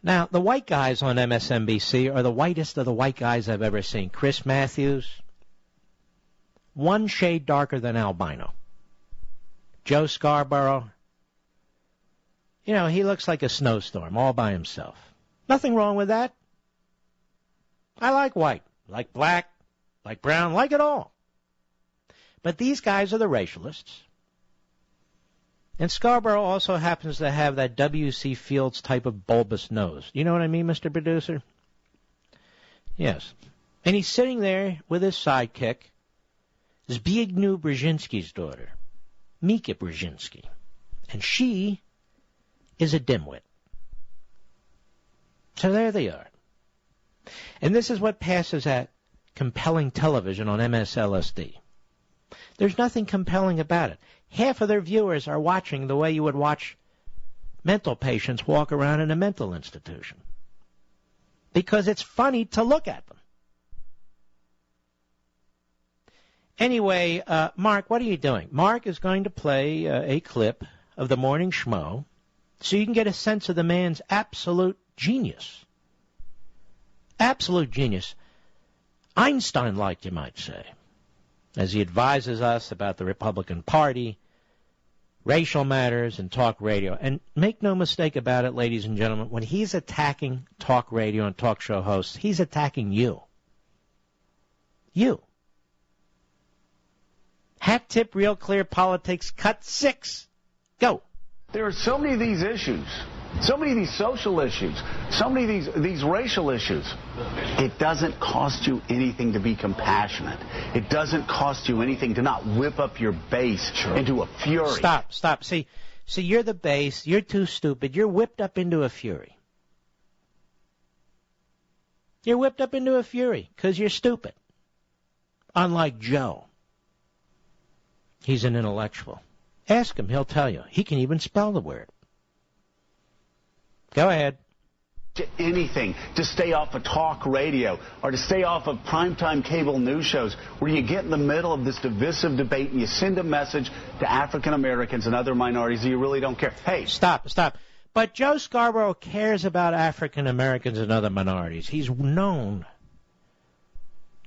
Now, the white guys on MSNBC are the whitest of the white guys I've ever seen. Chris Matthews, one shade darker than albino. Joe Scarborough, he looks like a snowstorm all by himself. Nothing wrong with that. I like white, like black, like brown, like it all. But these guys are the racialists. And Scarborough also happens to have that W.C. Fields type of bulbous nose. You know what I mean, Mr. Producer? Yes. And he's sitting there with his sidekick, Zbigniew Brzezinski's daughter, Mika Brzezinski. And she is a dimwit. So there they are. And this is what passes at compelling television on MSLSD. There's nothing compelling about it. Half of their viewers are watching the way you would watch mental patients walk around in a mental institution, because it's funny to look at them. Anyway, Mark, what are you doing? Mark is going to play a clip of the Morning Schmo so you can get a sense of the man's absolute genius. Absolute genius. Einstein-like, you might say, as he advises us about the Republican Party, racial matters, and talk radio. And make no mistake about it, ladies and gentlemen, when he's attacking talk radio and talk show hosts, he's attacking you. You. Hat tip, real clear politics, cut 6. Go. There are so many of these issues, so many of these social issues, so many of these racial issues. It doesn't cost you anything to be compassionate. It doesn't cost you anything to not whip up your base into a fury. Stop. See, you're the base. You're too stupid. You're whipped up into a fury. You're whipped up into a fury because you're stupid. Unlike Joe. He's an intellectual. Ask him. He'll tell you. He can even spell the word. Go ahead. Anything to stay off of talk radio or to stay off of primetime cable news shows where you get in the middle of this divisive debate and you send a message to African Americans and other minorities that you really don't care. Hey, stop. But Joe Scarborough cares about African Americans and other minorities. He's known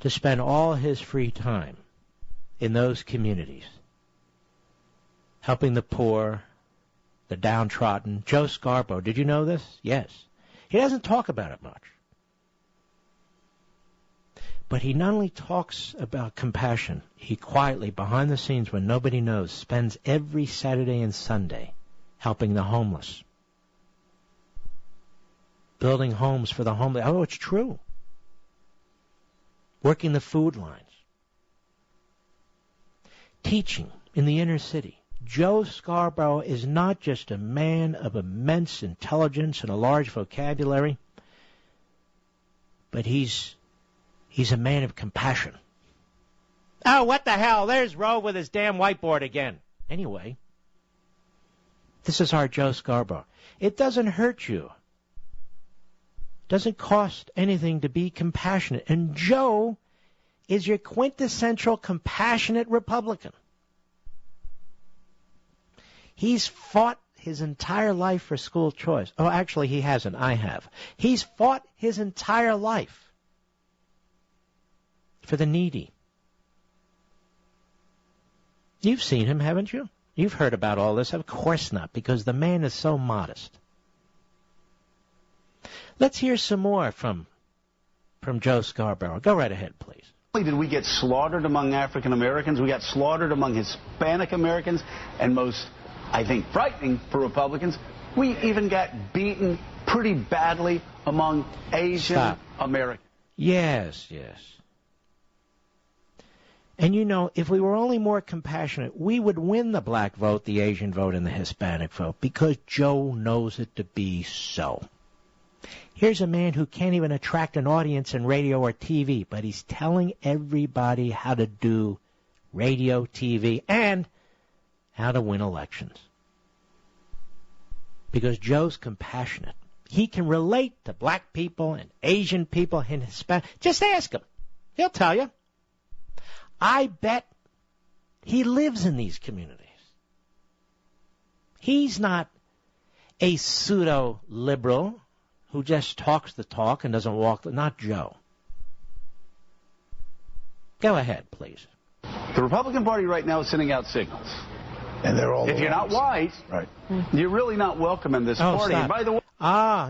to spend all his free time in those communities, helping the poor, the downtrodden. Joe Scarborough, did you know this? Yes. He doesn't talk about it much. But he not only talks about compassion, he quietly, behind the scenes when nobody knows, spends every Saturday and Sunday helping the homeless, building homes for the homeless. Oh, it's true. Working the food lines, teaching in the inner city. Joe Scarborough is not just a man of immense intelligence and a large vocabulary, but he's a man of compassion. Oh, what the hell? There's Rove with his damn whiteboard again. Anyway, this is our Joe Scarborough. It doesn't hurt you. It doesn't cost anything to be compassionate. And Joe is your quintessential compassionate Republican. He's fought his entire life for school choice. Oh, actually, he hasn't. I have. He's fought his entire life for the needy. You've seen him, haven't you? You've heard about all this. Of course not, because the man is so modest. Let's hear some more from Joe Scarborough. Go right ahead, please. Not only did we get slaughtered among African Americans, we got slaughtered among Hispanic Americans, and most, I think, frightening for Republicans, we even got beaten pretty badly among Asian Americans. Yes. And you know, if we were only more compassionate, we would win the black vote, the Asian vote, and the Hispanic vote, because Joe knows it to be so. Here's a man who can't even attract an audience in radio or TV, but he's telling everybody how to do radio, TV, and how to win elections. Because Joe's compassionate. He can relate to black people and Asian people and Hispanic. Just ask him. He'll tell you. I bet he lives in these communities. He's not a pseudo-liberal who just talks the talk and doesn't walk the... Not Joe. Go ahead, please. The Republican Party right now is sending out signals. And they're all... If you're not white, right, you're really not welcome in this party. Stop. And by the way...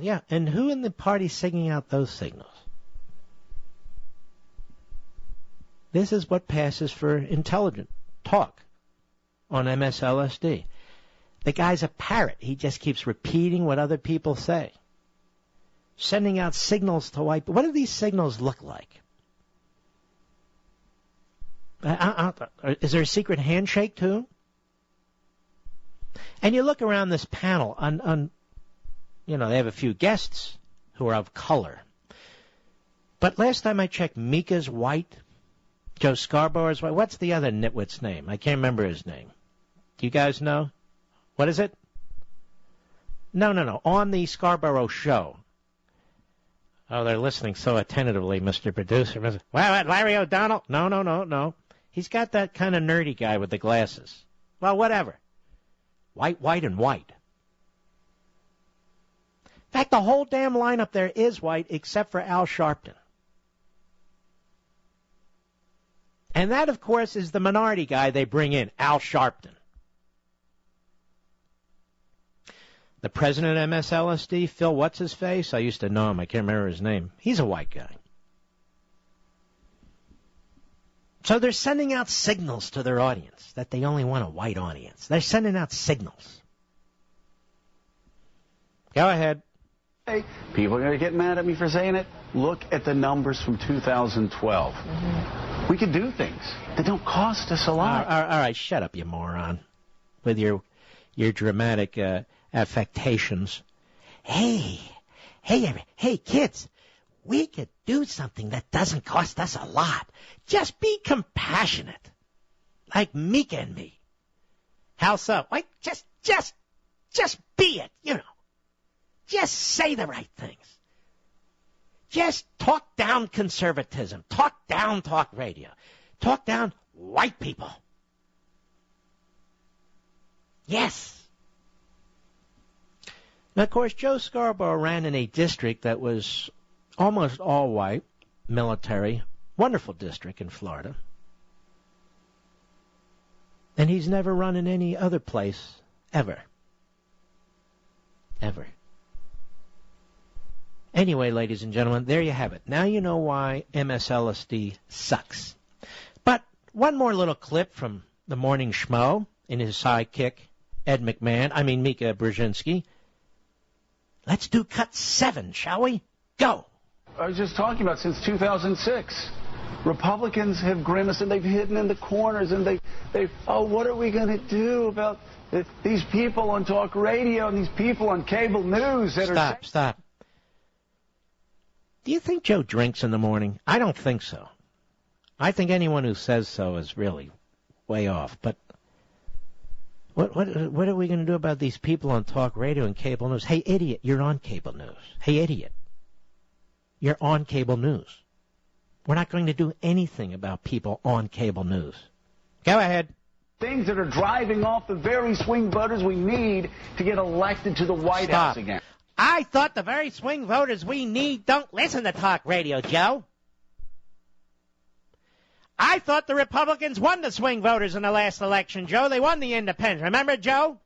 Yeah. And who in the party is singing out those signals? This is what passes for intelligent talk on MSLSD. The guy's a parrot. He just keeps repeating what other people say. Sending out signals to white people. What do these signals look like? Is there a secret handshake too? And you look around this panel, they have a few guests who are of color. But last time I checked, Mika's white. Joe Scarborough's white. What's the other nitwit's name? I can't remember his name. Do you guys know? What is it? No. On the Scarborough show. Oh, they're listening so attentively, Mr. Producer. What, Larry O'Donnell? No. He's got that kind of nerdy guy with the glasses. Well, whatever. White, and white. In fact, the whole damn lineup there is white except for Al Sharpton. And that, of course, is the minority guy they bring in, Al Sharpton. The president of MSLSD, Phil What's-His-Face? I used to know him. I can't remember his name. He's a white guy. So they're sending out signals to their audience that they only want a white audience. They're sending out signals. Go ahead. Hey, people are going to get mad at me for saying it. Look at the numbers from 2012. We could do things that don't cost us a lot. All right, shut up, you moron, with your dramatic affectations. Hey, kids, we could do something that doesn't cost us a lot. Just be compassionate, like Mika and me. How so? Like, just be it, Just say the right things. Just talk down conservatism. Talk down talk radio. Talk down white people. Yes. Now, of course, Joe Scarborough ran in a district that was almost all white, military, wonderful district in Florida. And he's never run in any other place ever. Ever. Anyway, ladies and gentlemen, there you have it. Now you know why MSLSD sucks. But one more little clip from the Morning Schmo in his sidekick, Mika Brzezinski. Let's do cut 7, shall we? Go! I was just talking about since 2006. Republicans have grimaced and they've hidden in the corners and what are we going to do about these people on talk radio and these people on cable news that Stop. Do you think Joe drinks in the morning? I don't think so. I think anyone who says so is really way off. But what are we going to do about these people on talk radio and cable news? Hey, idiot, you're on cable news. Hey, idiot, you're on cable news. We're not going to do anything about people on cable news. Go ahead. Things that are driving off the very swing voters we need to get elected to the White House again. I thought the very swing voters we need don't listen to talk radio, Joe. I thought the Republicans won the swing voters in the last election, Joe. They won the independents. Remember, Joe?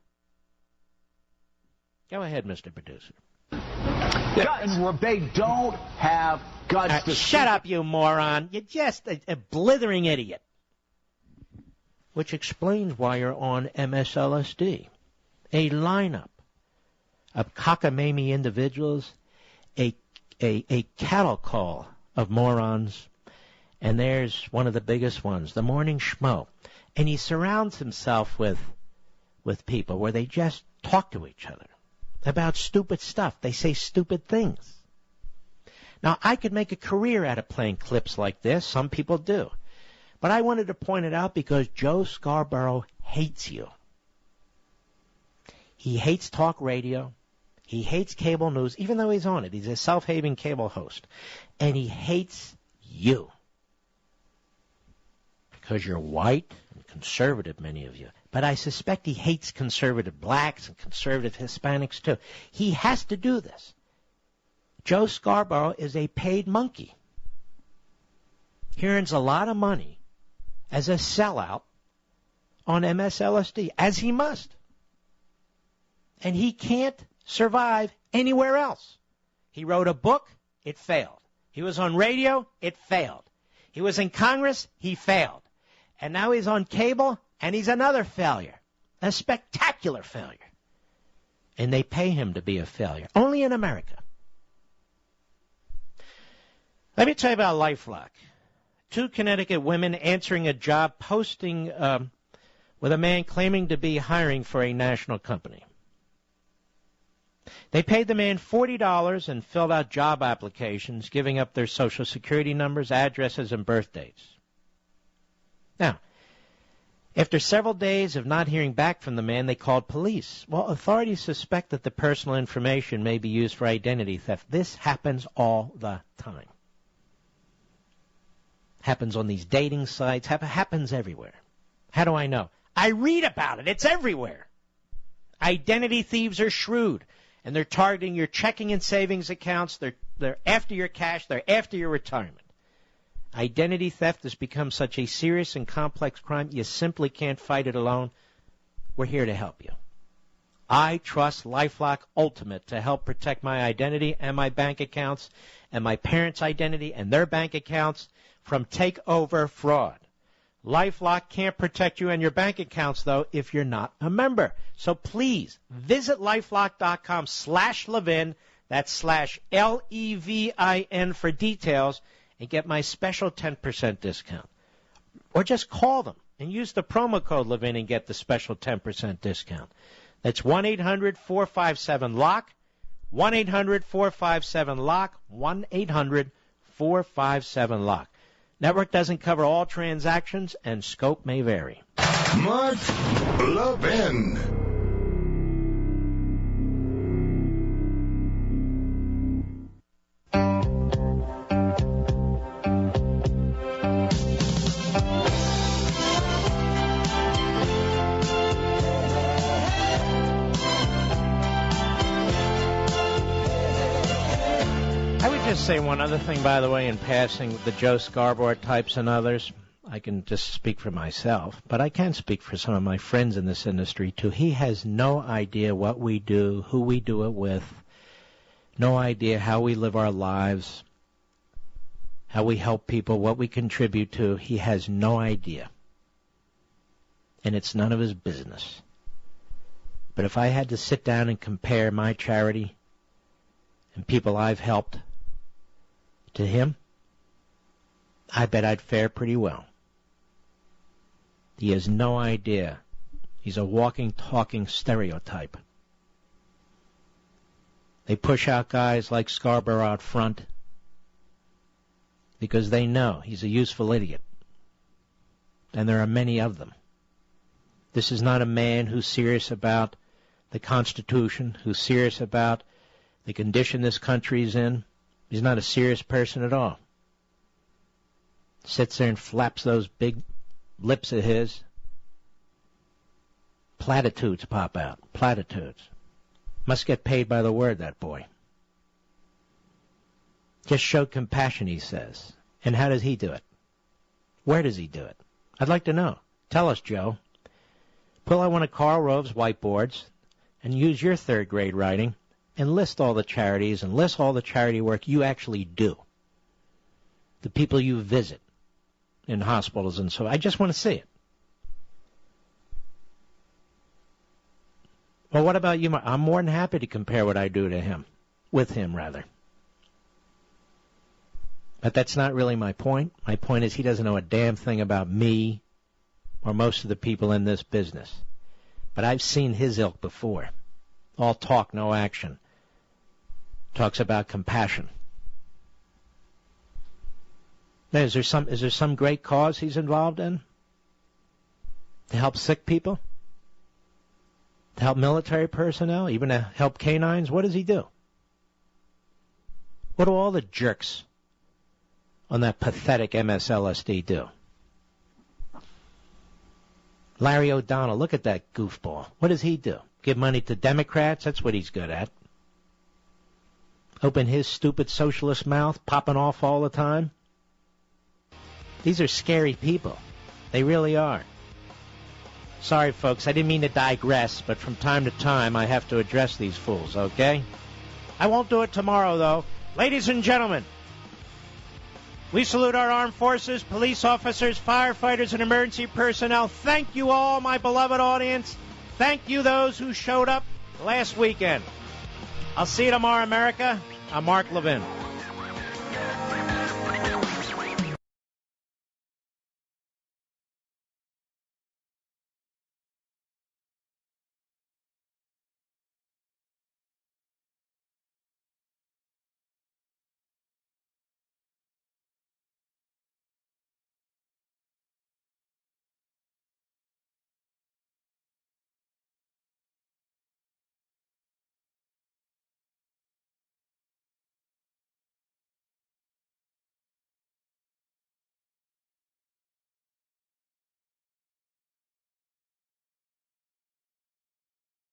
Go ahead, Mr. Producer. They don't have guts to... Shut up, you moron. You're just a blithering idiot. Which explains why you're on MSLSD. A lineup of cockamamie individuals, a cattle call of morons, and there's one of the biggest ones, the Morning Schmo. And he surrounds himself with people where they just talk to each other about stupid stuff. They say stupid things. Now, I could make a career out of playing clips like this. Some people do. But I wanted to point it out because Joe Scarborough hates you. He hates talk radio. He hates cable news, even though he's on it. He's a self-hating cable host. And he hates you. Because you're white and conservative, many of you. But I suspect he hates conservative blacks and conservative Hispanics, too. He has to do this. Joe Scarborough is a paid monkey. He earns a lot of money as a sellout on MSLSD, as he must. And he can't survive anywhere else. He wrote a book, it failed. He was on radio, it failed. He was in Congress, he failed. And now he's on cable, and he's another failure. A spectacular failure. And they pay him to be a failure. Only in America. Let me tell you about LifeLock. 2 Connecticut women answering a job posting with a man claiming to be hiring for a national company. They paid the man $40 and filled out job applications, giving up their Social Security numbers, addresses, and birth dates. Now, after several days of not hearing back from the man, they called police. Well, authorities suspect that the personal information may be used for identity theft. This happens all the time. Happens on these dating sites, happens everywhere. How do I know? I read about it. It's everywhere. Identity thieves are shrewd, and they're targeting your checking and savings accounts. They're after your cash. They're after your retirement. Identity theft has become such a serious and complex crime, you simply can't fight it alone. We're here to help you. I trust LifeLock Ultimate to help protect my identity and my bank accounts and my parents' identity and their bank accounts from takeover fraud. LifeLock can't protect you and your bank accounts, though, if you're not a member. So please visit lifelock.com/Levin. That's /LEVIN for details and get my special 10% discount. Or just call them and use the promo code Levin and get the special 10% discount. That's 1-800-457-LOCK, 1-800-457-LOCK, 1-800-457-LOCK. Network doesn't cover all transactions, and scope may vary. Mark Levin. Say one other thing, by the way, in passing, the Joe Scarborough types and others. I can just speak for myself, but I can speak for some of my friends in this industry, too. He has no idea what we do, who we do it with, no idea how we live our lives, how we help people, what we contribute to. He has no idea. And it's none of his business. But if I had to sit down and compare my charity and people I've helped to him, I bet I'd fare pretty well. He has no idea. He's a walking, talking stereotype. They push out guys like Scarborough out front because they know he's a useful idiot. And there are many of them. This is not a man who's serious about the Constitution, who's serious about the condition this country's in. He's not a serious person at all. Sits there and flaps those big lips of his. Platitudes pop out. Platitudes. Must get paid by the word, that boy. Just show compassion, he says. And how does he do it? Where does he do it? I'd like to know. Tell us, Joe. Pull out one of Karl Rove's whiteboards and use your third-grade writing and list all the charities and list all the charity work you actually do. The people you visit in hospitals and so on. I just want to see it. Well, what about you? I'm more than happy to compare what I do to him. With him, rather. But that's not really my point. My point is he doesn't know a damn thing about me or most of the people in this business. But I've seen his ilk before. All talk, no action. Talks about compassion. Now, is there some great cause he's involved in? To help sick people? To help military personnel? Even to help canines? What does he do? What do all the jerks on that pathetic MSLSD do? Larry O'Donnell, look at that goofball. What does he do? Give money to Democrats? That's what he's good at. Open his stupid socialist mouth, popping off all the time. These are scary people. They really are. Sorry, folks, I didn't mean to digress, but from time to time I have to address these fools, okay? I won't do it tomorrow, though. Ladies and gentlemen, we salute our armed forces, police officers, firefighters, and emergency personnel. Thank you all, my beloved audience. Thank you, those who showed up last weekend. I'll see you tomorrow, America. I'm Mark Levin.